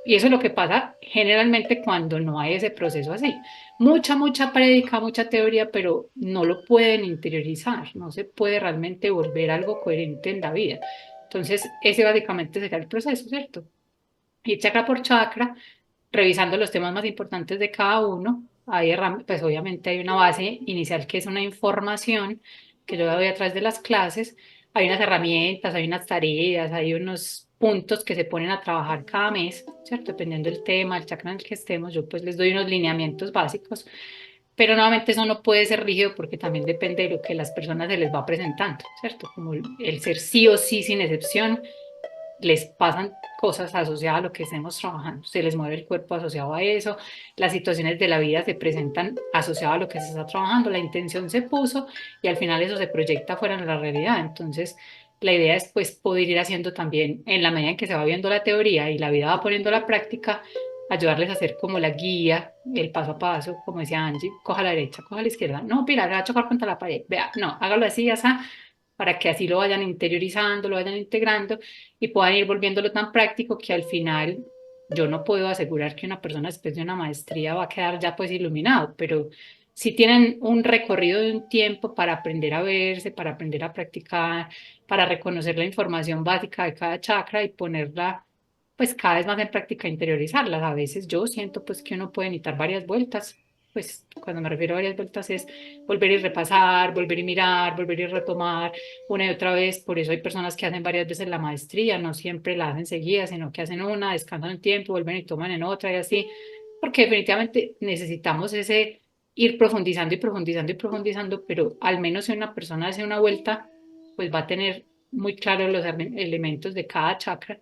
Y eso es lo que pasa generalmente cuando no hay ese proceso así. Mucha prédica, mucha teoría, pero no lo pueden interiorizar, no se puede realmente volver algo coherente en la vida. Entonces, ese básicamente será el proceso, ¿cierto? Y chakra por chakra, revisando los temas más importantes de cada uno, pues obviamente hay una base inicial que es una información que yo doy a través de las clases, hay unas herramientas, hay unas tareas, hay unos puntos que se ponen a trabajar cada mes, ¿cierto? Dependiendo del tema, el chakra en el que estemos, yo pues les doy unos lineamientos básicos, pero nuevamente eso no puede ser rígido porque también depende de lo que las personas se les va presentando, ¿cierto? Como el ser sí o sí sin excepción, les pasan cosas asociadas a lo que estemos trabajando, se les mueve el cuerpo asociado a eso, las situaciones de la vida se presentan asociadas a lo que se está trabajando, la intención se puso y al final eso se proyecta fuera de la realidad. Entonces, la idea es pues poder ir haciendo también, en la medida en que se va viendo la teoría y la vida va poniendo la práctica, ayudarles a hacer como la guía, el paso a paso, como decía Angie, coja a la derecha, coja a la izquierda, no, Pilar, va a chocar contra la pared, vea, no, hágalo así, así, para que así lo vayan interiorizando, lo vayan integrando y puedan ir volviéndolo tan práctico que al final yo no puedo asegurar que una persona después de una maestría va a quedar ya pues iluminado, pero si tienen un recorrido de un tiempo para aprender a verse, para aprender a practicar, para reconocer la información básica de cada chakra y ponerla pues cada vez más en práctica, interiorizarlas. A veces yo siento pues que uno puede necesitar varias vueltas, pues cuando me refiero a varias vueltas es volver y repasar, volver y mirar, volver y retomar una y otra vez. Por eso hay personas que hacen varias veces la maestría, no siempre la hacen seguida, sino que hacen una, descansan un tiempo, vuelven y toman en otra y así, porque definitivamente necesitamos ese ir profundizando y profundizando y profundizando, pero al menos si una persona hace una vuelta, pues va a tener muy claros los elementos de cada chakra,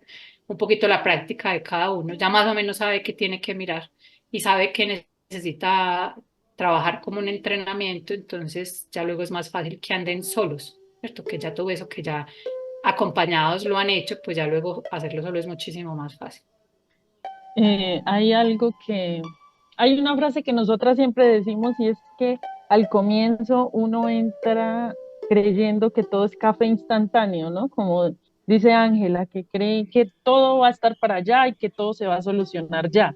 un poquito la práctica de cada uno, ya más o menos sabe qué tiene que mirar y sabe que necesita trabajar como un entrenamiento, entonces ya luego es más fácil que anden solos, ¿cierto? Que ya todo eso que ya acompañados lo han hecho, pues ya luego hacerlo solo es muchísimo más fácil. Hay algo hay una frase que nosotras siempre decimos y es que al comienzo uno entra creyendo que todo es café instantáneo, ¿no? Como dice Ángela, que cree que todo va a estar para allá y que todo se va a solucionar ya.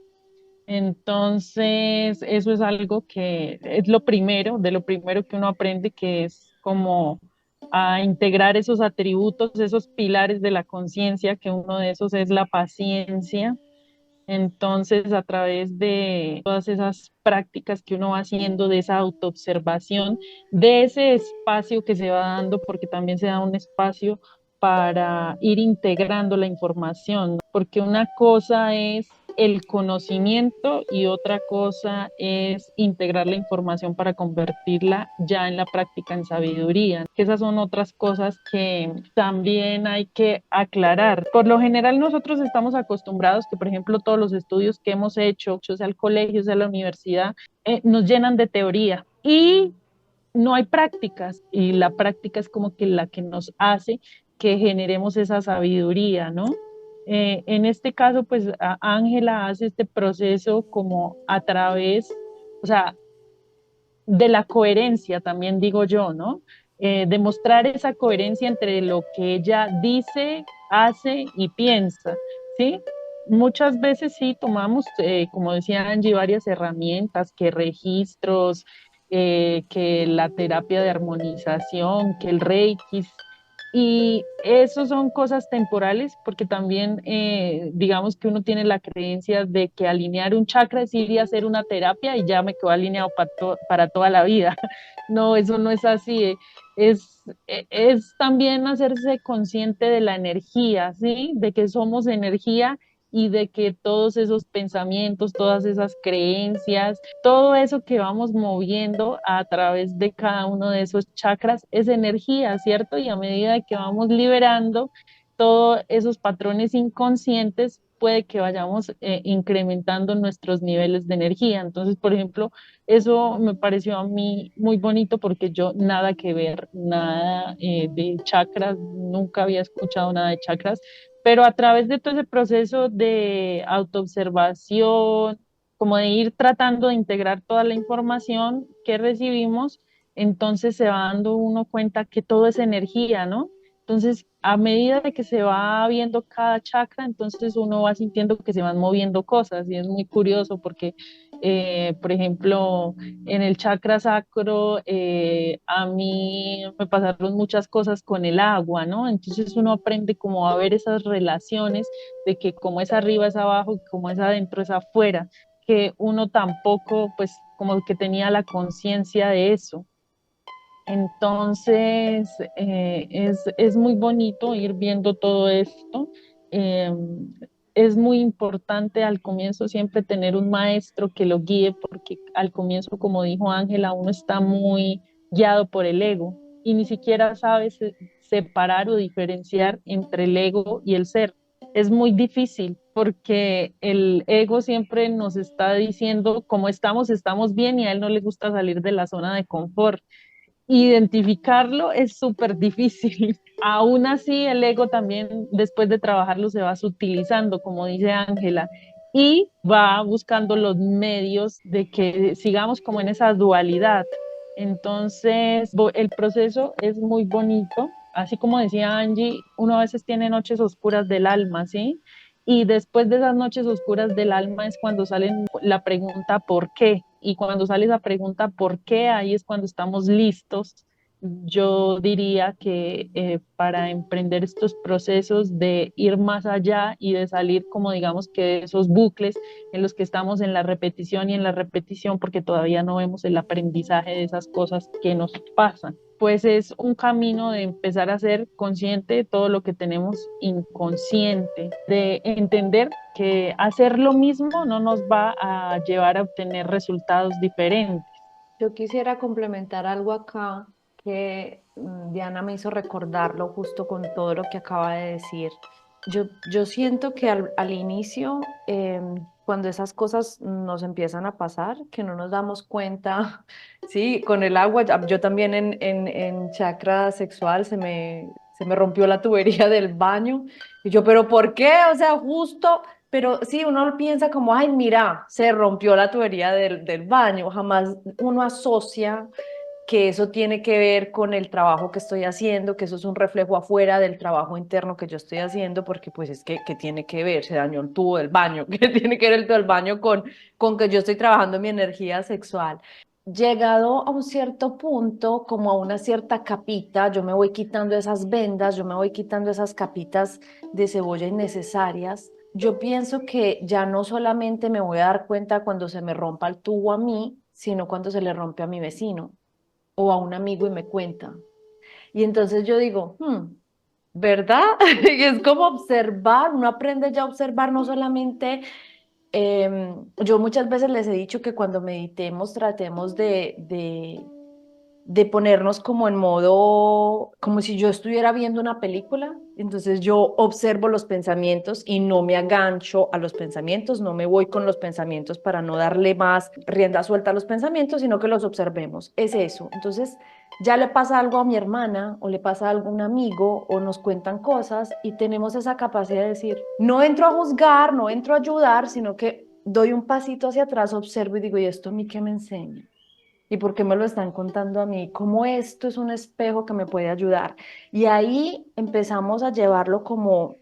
Entonces, eso es algo que es lo primero, de lo primero que uno aprende, que es como a integrar esos atributos, esos pilares de la conciencia, que uno de esos es la paciencia. Entonces, a través de todas esas prácticas que uno va haciendo, de esa autoobservación, de ese espacio que se va dando, porque también se da un espacio para ir integrando la información, ¿no? Porque una cosa es el conocimiento y otra cosa es integrar la información para convertirla ya en la práctica en sabiduría. Esas son otras cosas que también hay que aclarar. Por lo general nosotros estamos acostumbrados que, por ejemplo, todos los estudios que hemos hecho, sea el colegio, sea la universidad, nos llenan de teoría y no hay prácticas, y la práctica es como que la que nos hace que generemos esa sabiduría, ¿no? En este caso, pues Ángela hace este proceso como a través, o sea, de la coherencia, también digo yo, ¿no? Demostrar esa coherencia entre lo que ella dice, hace y piensa, ¿sí? Muchas veces sí tomamos, como decía Angie, varias herramientas, que registros, que la terapia de armonización, que el Reiki, y eso son cosas temporales porque también digamos que uno tiene la creencia de que alinear un chakra es ir y hacer una terapia y ya me quedo alineado para toda la vida. No, eso no es así. Es también hacerse consciente de la energía, ¿sí? De que somos energía y de que todos esos pensamientos, todas esas creencias, todo eso que vamos moviendo a través de cada uno de esos chakras es energía, ¿cierto? Y a medida que vamos liberando todos esos patrones inconscientes, puede que vayamos incrementando nuestros niveles de energía. Entonces, por ejemplo, eso me pareció a mí muy bonito porque yo nada que ver, nada de chakras, nunca había escuchado nada de chakras, pero a través de todo ese proceso de autoobservación, como de ir tratando de integrar toda la información que recibimos, entonces se va dando uno cuenta que todo es energía, ¿no? Entonces, a medida de que se va viendo cada chakra, entonces uno va sintiendo que se van moviendo cosas y es muy curioso porque, por ejemplo, en el chakra sacro, a mí me pasaron muchas cosas con el agua, ¿no? Entonces uno aprende como a ver esas relaciones de que como es arriba es abajo, como es adentro es afuera, que uno tampoco, pues, como que tenía la conciencia de eso. Entonces, es muy bonito ir viendo todo esto. Eh, es muy importante al comienzo siempre tener un maestro que lo guíe, porque al comienzo, como dijo Ángela, uno está muy guiado por el ego y ni siquiera sabe separar o diferenciar entre el ego y el ser. Es muy difícil porque el ego siempre nos está diciendo cómo estamos, estamos bien y a él no le gusta salir de la zona de confort. Identificarlo es súper difícil. Aún así, el ego también, después de trabajarlo, se va sutilizando, como dice Ángela, y va buscando los medios de que sigamos como en esa dualidad. Entonces, el proceso es muy bonito así como decía Angie, uno a veces tiene noches oscuras del alma, ¿sí? Y después de esas noches oscuras del alma es cuando sale la pregunta ¿por qué? Y cuando sale esa pregunta ¿por qué? Ahí es cuando estamos listos. Yo diría que para emprender estos procesos de ir más allá y de salir, como digamos, que de esos bucles en los que estamos en la repetición y en la repetición porque todavía no vemos el aprendizaje de esas cosas que nos pasan. Pues es un camino de empezar a ser consciente de todo lo que tenemos inconsciente, de entender que hacer lo mismo no nos va a llevar a obtener resultados diferentes. Yo quisiera complementar algo acá que Diana me hizo recordarlo justo con todo lo que acaba de decir. Yo siento que al inicio, cuando esas cosas nos empiezan a pasar, que no nos damos cuenta, sí, con el agua, yo también en chakra sexual se me rompió la tubería del baño. Y yo, ¿pero por qué? O sea, justo, pero sí, uno piensa como, ay, mira, se rompió la tubería del baño. Jamás uno asocia que eso tiene que ver con el trabajo que estoy haciendo, que eso es un reflejo afuera del trabajo interno que yo estoy haciendo, porque pues es que tiene que ver, se dañó el tubo del baño, que tiene que ver el tubo del baño con que yo estoy trabajando mi energía sexual. Llegado a un cierto punto, como a una cierta capita, yo me voy quitando esas vendas, yo me voy quitando esas capitas de cebolla innecesarias. Yo pienso que ya no solamente me voy a dar cuenta cuando se me rompa el tubo a mí, sino cuando se le rompe a mi vecino o a un amigo y me cuenta. Y entonces yo digo, ¿verdad? Y es como observar, uno aprende ya a observar no solamente, yo muchas veces les he dicho que cuando meditemos tratemos de ponernos como en modo, como si yo estuviera viendo una película. Entonces yo observo los pensamientos y no me agancho a los pensamientos, no me voy con los pensamientos para no darle más rienda suelta a los pensamientos, sino que los observemos. Es eso. Entonces ya le pasa algo a mi hermana o le pasa algo a un amigo o nos cuentan cosas y tenemos esa capacidad de decir, no entro a juzgar, no entro a ayudar, sino que doy un pasito hacia atrás, observo y digo, ¿y esto a mí qué me enseña? ¿Y por qué me lo están contando a mí? ¿Cómo esto es un espejo que me puede ayudar? Y ahí empezamos a llevarlo como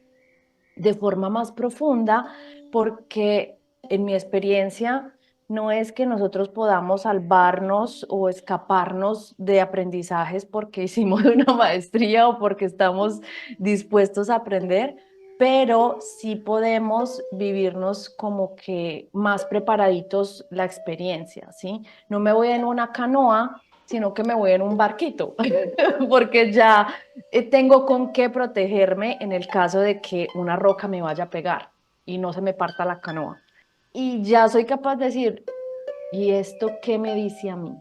de forma más profunda, porque en mi experiencia no es que nosotros podamos salvarnos o escaparnos de aprendizajes porque hicimos una maestría o porque estamos dispuestos a aprender, pero sí podemos vivirnos como que más preparaditos la experiencia, ¿sí? No me voy en una canoa, sino que me voy en un barquito, porque ya tengo con qué protegerme en el caso de que una roca me vaya a pegar y no se me parta la canoa. Y ya soy capaz de decir, ¿y esto qué me dice a mí?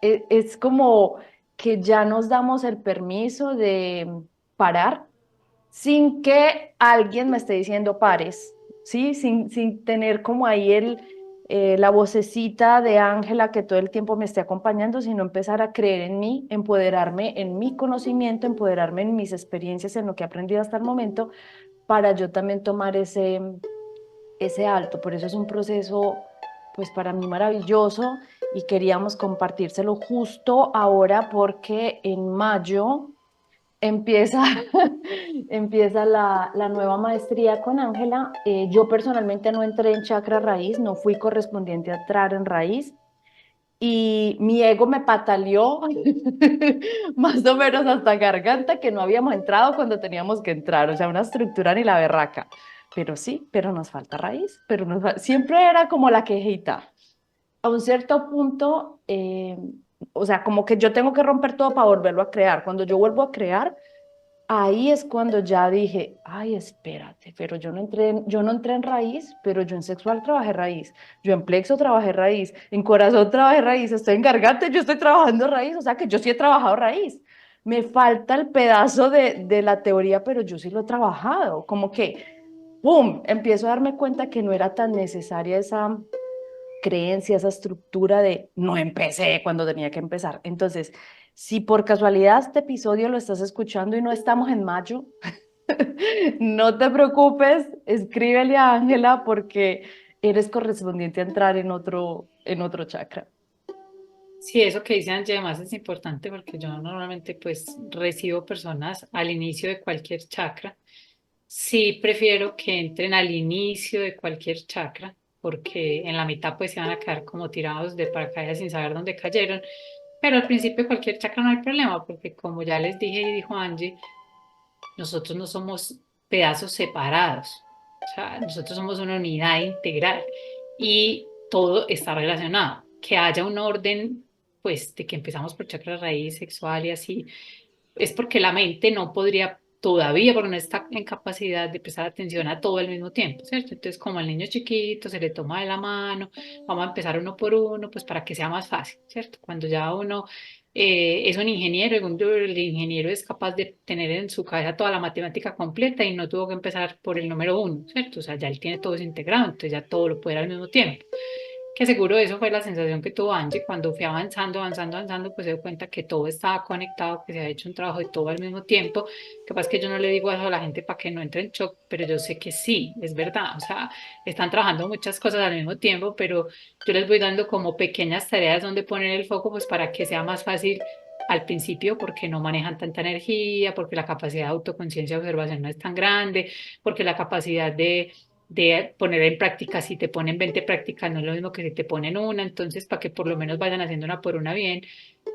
Es como que ya nos damos el permiso de parar sin que alguien me esté diciendo pares, ¿sí? Sin tener como ahí la vocecita de Ángela que todo el tiempo me esté acompañando, sino empezar a creer en mí, empoderarme en mi conocimiento, empoderarme en mis experiencias, en lo que he aprendido hasta el momento, para yo también tomar ese alto. Por eso es un proceso, pues para mí maravilloso y queríamos compartírselo justo ahora porque en mayo empieza, empieza la nueva maestría con Ángela. Yo personalmente no entré en chakra raíz, no fui correspondiente a entrar en raíz y mi ego me pataleó más o menos hasta garganta que no habíamos entrado cuando teníamos que entrar, o sea, una estructura ni la berraca. Pero sí, pero nos falta raíz, pero siempre era como la quejita. A un cierto punto, o sea, como que yo tengo que romper todo para volverlo a crear. Cuando yo vuelvo a crear, ahí es cuando ya dije, ay, espérate, pero yo no entré en raíz, pero yo en sexual trabajé raíz, yo en plexo trabajé raíz, en corazón trabajé raíz, estoy en garganta, yo estoy trabajando raíz, o sea que yo sí he trabajado raíz. Me falta el pedazo de la teoría, pero yo sí lo he trabajado, como que, ¡pum!, empiezo a darme cuenta que no era tan necesaria esa creencia, esa estructura de no empecé cuando tenía que empezar. Entonces, si por casualidad este episodio lo estás escuchando y no estamos en mayo, no te preocupes, escríbele a Ángela porque eres correspondiente a entrar en otro chakra. Sí, eso que dice Angie además es importante porque yo normalmente pues recibo personas al inicio de cualquier chakra. Sí, prefiero que entren al inicio de cualquier chakra porque en la mitad pues se van a quedar como tirados de paracaídas sin saber dónde cayeron. Pero al principio de cualquier chakra no hay problema porque como ya les dije y dijo Angie, nosotros no somos pedazos separados, o sea, nosotros somos una unidad integral y todo está relacionado. Que haya un orden, pues, de que empezamos por chakra raíz sexual y así, es porque la mente no podría todavía, porque no está en capacidad de prestar atención a todo al mismo tiempo, ¿cierto? Entonces, como al niño chiquito se le toma de la mano, vamos a empezar uno por uno, pues para que sea más fácil, ¿cierto? Cuando ya uno es un ingeniero, el ingeniero es capaz de tener en su cabeza toda la matemática completa y no tuvo que empezar por el número uno, ¿cierto? O sea, ya él tiene todo eso integrado, entonces ya todo lo puede al mismo tiempo. Que seguro eso fue la sensación que tuvo Angie cuando fui avanzando, avanzando, avanzando, pues se dio cuenta que todo estaba conectado, que se había hecho un trabajo de todo al mismo tiempo. Que pasa es que yo no le digo eso a la gente para que no entre en shock, pero yo sé que sí, es verdad. O sea, están trabajando muchas cosas al mismo tiempo, pero yo les voy dando como pequeñas tareas donde poner el foco, pues para que sea más fácil al principio, porque no manejan tanta energía, porque la capacidad de autoconciencia y observación no es tan grande, porque la capacidad de poner en práctica, si te ponen 20 prácticas, no es lo mismo que si te ponen una, entonces para que por lo menos vayan haciendo una por una bien,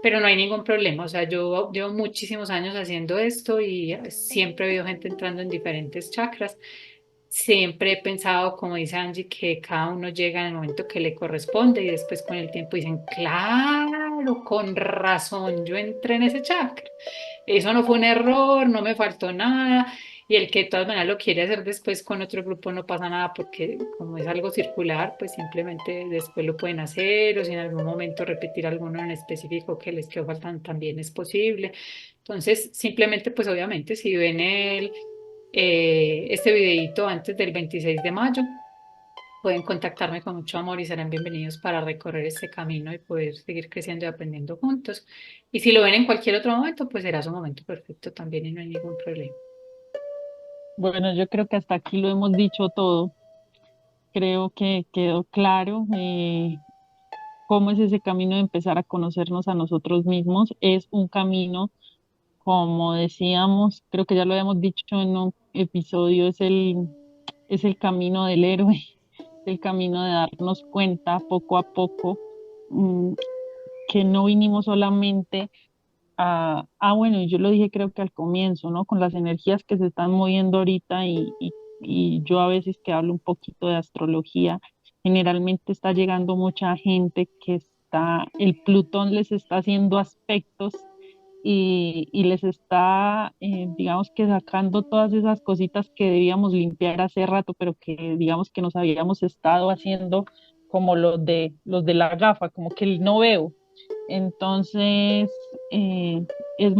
pero no hay ningún problema, o sea, yo llevo muchísimos años haciendo esto y siempre he habido gente entrando en diferentes chakras, siempre he pensado, como dice Angie, que cada uno llega en el momento que le corresponde y después con el tiempo dicen, claro, con razón, yo entré en ese chakra. Eso no fue un error, no me faltó nada. Y el que de todas maneras lo quiere hacer después con otro grupo no pasa nada porque como es algo circular, pues simplemente después lo pueden hacer o si en algún momento repetir alguno en específico que les quedó faltando también es posible. Entonces, simplemente pues obviamente si ven este videito antes del 26 de mayo, pueden contactarme con mucho amor y serán bienvenidos para recorrer este camino y poder seguir creciendo y aprendiendo juntos. Y si lo ven en cualquier otro momento, pues será su momento perfecto también y no hay ningún problema. Bueno, yo creo que hasta aquí lo hemos dicho todo. Creo que quedó claro cómo es ese camino de empezar a conocernos a nosotros mismos. Es un camino, como decíamos, creo que ya lo habíamos dicho en un episodio, es el camino del héroe, el camino de darnos cuenta poco a poco mm, que no vinimos solamente bueno, yo lo dije creo que al comienzo, ¿no? Con las energías que se están moviendo ahorita y yo a veces que hablo un poquito de astrología, generalmente está llegando mucha gente que el Plutón les está haciendo aspectos y les está, digamos que sacando todas esas cositas que debíamos limpiar hace rato, pero que digamos que nos habíamos estado haciendo como los de la gafa, como que el no veo. Entonces, es el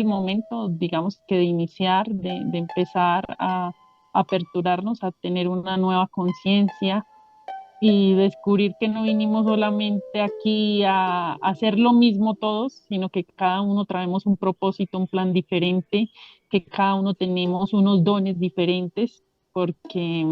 momento, digamos que de iniciar, de empezar a aperturarnos, a tener una nueva conciencia y descubrir que no vinimos solamente aquí a hacer lo mismo todos, sino que cada uno traemos un propósito, un plan diferente, que cada uno tenemos unos dones diferentes, porque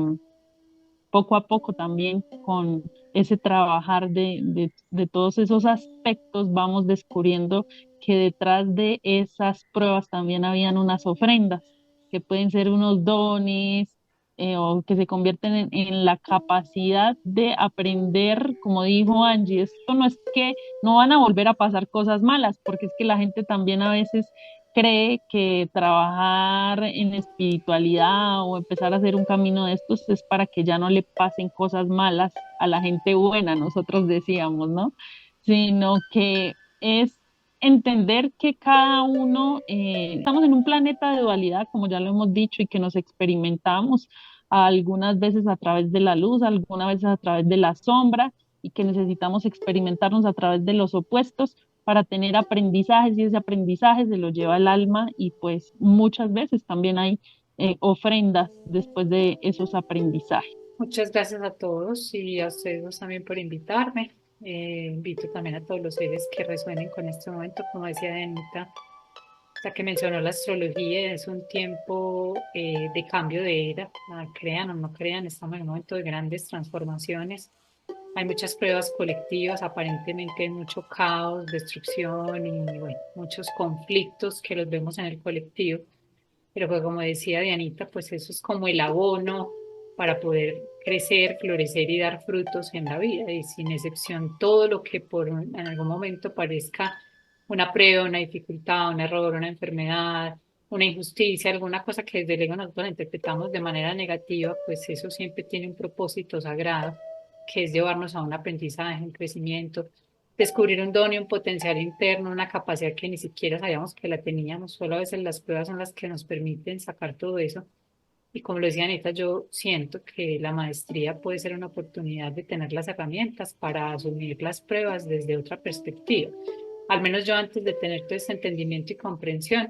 poco a poco también con ese trabajar de todos esos aspectos vamos descubriendo que detrás de esas pruebas también habían unas ofrendas, que pueden ser unos dones o que se convierten en la capacidad de aprender, como dijo Angie, esto no es que no van a volver a pasar cosas malas, porque es que la gente también a veces cree que trabajar en espiritualidad o empezar a hacer un camino de estos es para que ya no le pasen cosas malas a la gente buena, nosotros decíamos, ¿no? Sino que es entender que cada uno, estamos en un planeta de dualidad, como ya lo hemos dicho, y que nos experimentamos algunas veces a través de la luz, algunas veces a través de la sombra, y que necesitamos experimentarnos a través de los opuestos para tener aprendizajes y ese aprendizaje se lo lleva el alma y pues muchas veces también hay ofrendas después de esos aprendizajes. Muchas gracias a todos y a ustedes también por invitarme. Invito también a todos los seres que resuenen con este momento, como decía Anita, la que mencionó la astrología, es un tiempo de cambio de era, crean o no crean, estamos en un momento de grandes transformaciones Hay muchas pruebas colectivas, aparentemente hay mucho caos, destrucción y bueno, muchos conflictos que los vemos en el colectivo. Pero pues como decía Dianita, pues eso es como el abono para poder crecer, florecer y dar frutos en la vida. Y sin excepción, todo lo que en algún momento parezca una prueba, una dificultad, un error, una enfermedad, una injusticia, alguna cosa que desde luego nosotros interpretamos de manera negativa, pues eso siempre tiene un propósito sagrado, que es llevarnos a un aprendizaje, un crecimiento, descubrir un don y un potencial interno, una capacidad que ni siquiera sabíamos que la teníamos. Solo a veces las pruebas son las que nos permiten sacar todo eso. Y como lo decía Anita, yo siento que la maestría puede ser una oportunidad de tener las herramientas para asumir las pruebas desde otra perspectiva. Al menos yo antes de tener todo este entendimiento y comprensión,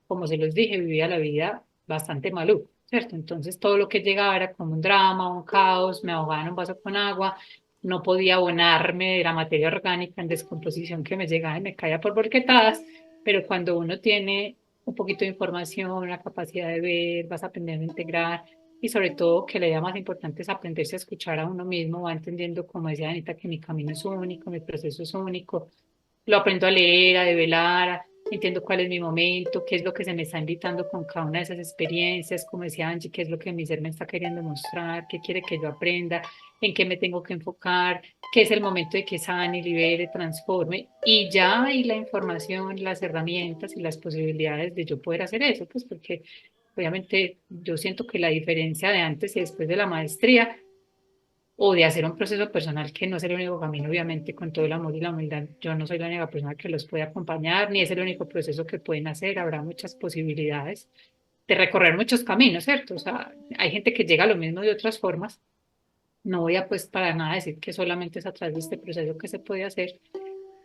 como se los dije, vivía la vida bastante maluco, ¿cierto? Entonces todo lo que llegaba era como un drama, un caos, me ahogaba en un vaso con agua, no podía abonarme de la materia orgánica en descomposición que me llegaba y me caía por volquetadas, pero cuando uno tiene un poquito de información, una capacidad de ver, vas aprendiendo a integrar y sobre todo que la idea más importante es aprenderse a escuchar a uno mismo, va entendiendo, como decía Anita, que mi camino es único, mi proceso es único, lo aprendo a leer, a develar, entiendo cuál es mi momento, qué es lo que se me está invitando con cada una de esas experiencias, como decía Angie, qué es lo que mi ser me está queriendo mostrar, qué quiere que yo aprenda, en qué me tengo que enfocar, qué es el momento de que sane, libere, transforme, y ya hay la información, las herramientas y las posibilidades de yo poder hacer eso, pues porque obviamente yo siento que la diferencia de antes y después de la maestría o de hacer un proceso personal que no es el único camino, obviamente, con todo el amor y la humildad. Yo no soy la única persona que los puede acompañar, ni es el único proceso que pueden hacer. Habrá muchas posibilidades de recorrer muchos caminos, ¿cierto? O sea, hay gente que llega a lo mismo de otras formas. No voy a, pues, para nada decir que solamente es a través de este proceso que se puede hacer,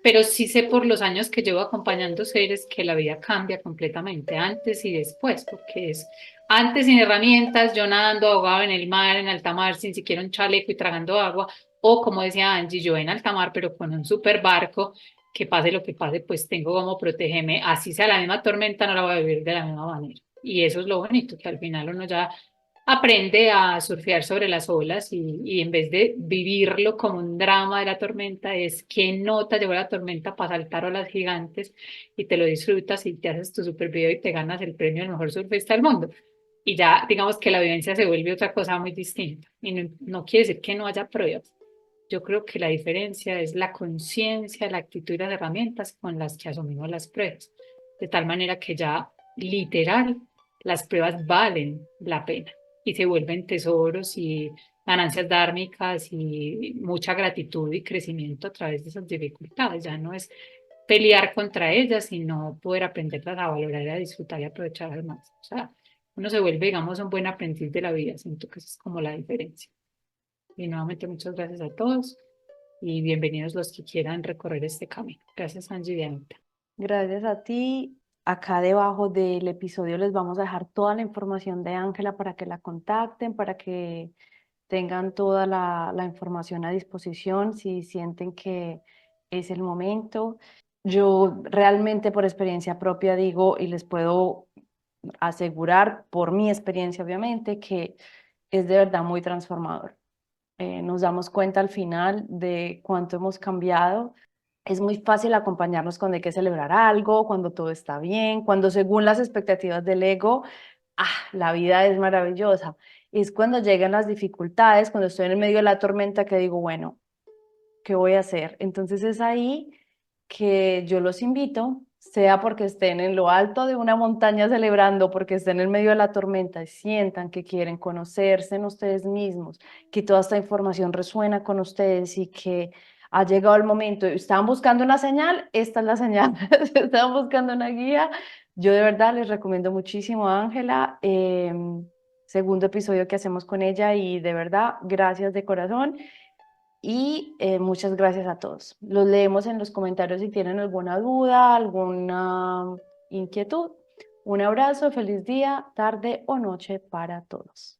pero sí sé por los años que llevo acompañando seres que la vida cambia completamente, antes y después, porque es antes sin herramientas, yo nadando ahogado en el mar, en alta mar, sin siquiera un chaleco y tragando agua, o como decía Angie, yo en alta mar, pero con un super barco, que pase lo que pase, pues tengo como protegerme, así sea la misma tormenta, no la voy a vivir de la misma manera. Y eso es lo bonito, que al final uno ya aprende a surfear sobre las olas y en vez de vivirlo como un drama de la tormenta, es qué nota llevó la tormenta para saltar olas gigantes y te lo disfrutas y te haces tu super video y te ganas el premio al mejor surfista del mundo. Y ya digamos que la vivencia se vuelve otra cosa muy distinta. Y no quiere decir que no haya pruebas. Yo creo que la diferencia es la conciencia, la actitud y las herramientas con las que asumimos las pruebas. De tal manera que ya literal las pruebas valen la pena y se vuelven tesoros y ganancias dármicas y mucha gratitud y crecimiento a través de esas dificultades. Ya no es pelear contra ellas, sino poder aprenderlas a valorar, a disfrutar y aprovechar más. O sea, uno se vuelve, digamos, un buen aprendiz de la vida. Siento que esa es como la diferencia. Y nuevamente muchas gracias a todos y bienvenidos los que quieran recorrer este camino. Gracias, Angie y Dianita. Gracias a ti. Acá debajo del episodio les vamos a dejar toda la información de Ángela para que la contacten, para que tengan toda la información a disposición si sienten que es el momento. Yo realmente por experiencia propia digo y les puedo asegurar por mi experiencia obviamente que es de verdad muy transformador. Nos damos cuenta al final de cuánto hemos cambiado. Es muy fácil acompañarnos cuando hay que celebrar algo, cuando todo está bien, cuando según las expectativas del ego, la vida es maravillosa. Es cuando llegan las dificultades, cuando estoy en el medio de la tormenta que digo, bueno, ¿qué voy a hacer? Entonces es ahí que yo los invito, sea porque estén en lo alto de una montaña celebrando, porque estén en medio de la tormenta y sientan que quieren conocerse en ustedes mismos, que toda esta información resuena con ustedes y que ha llegado el momento. ¿Estaban buscando una señal? Esta es la señal. ¿Estaban buscando una guía? Yo de verdad les recomiendo muchísimo a Ángela. Segundo episodio que hacemos con ella y de verdad, gracias de corazón. Y muchas gracias a todos. Los leemos en los comentarios si tienen alguna duda, alguna inquietud. Un abrazo, feliz día, tarde o noche para todos.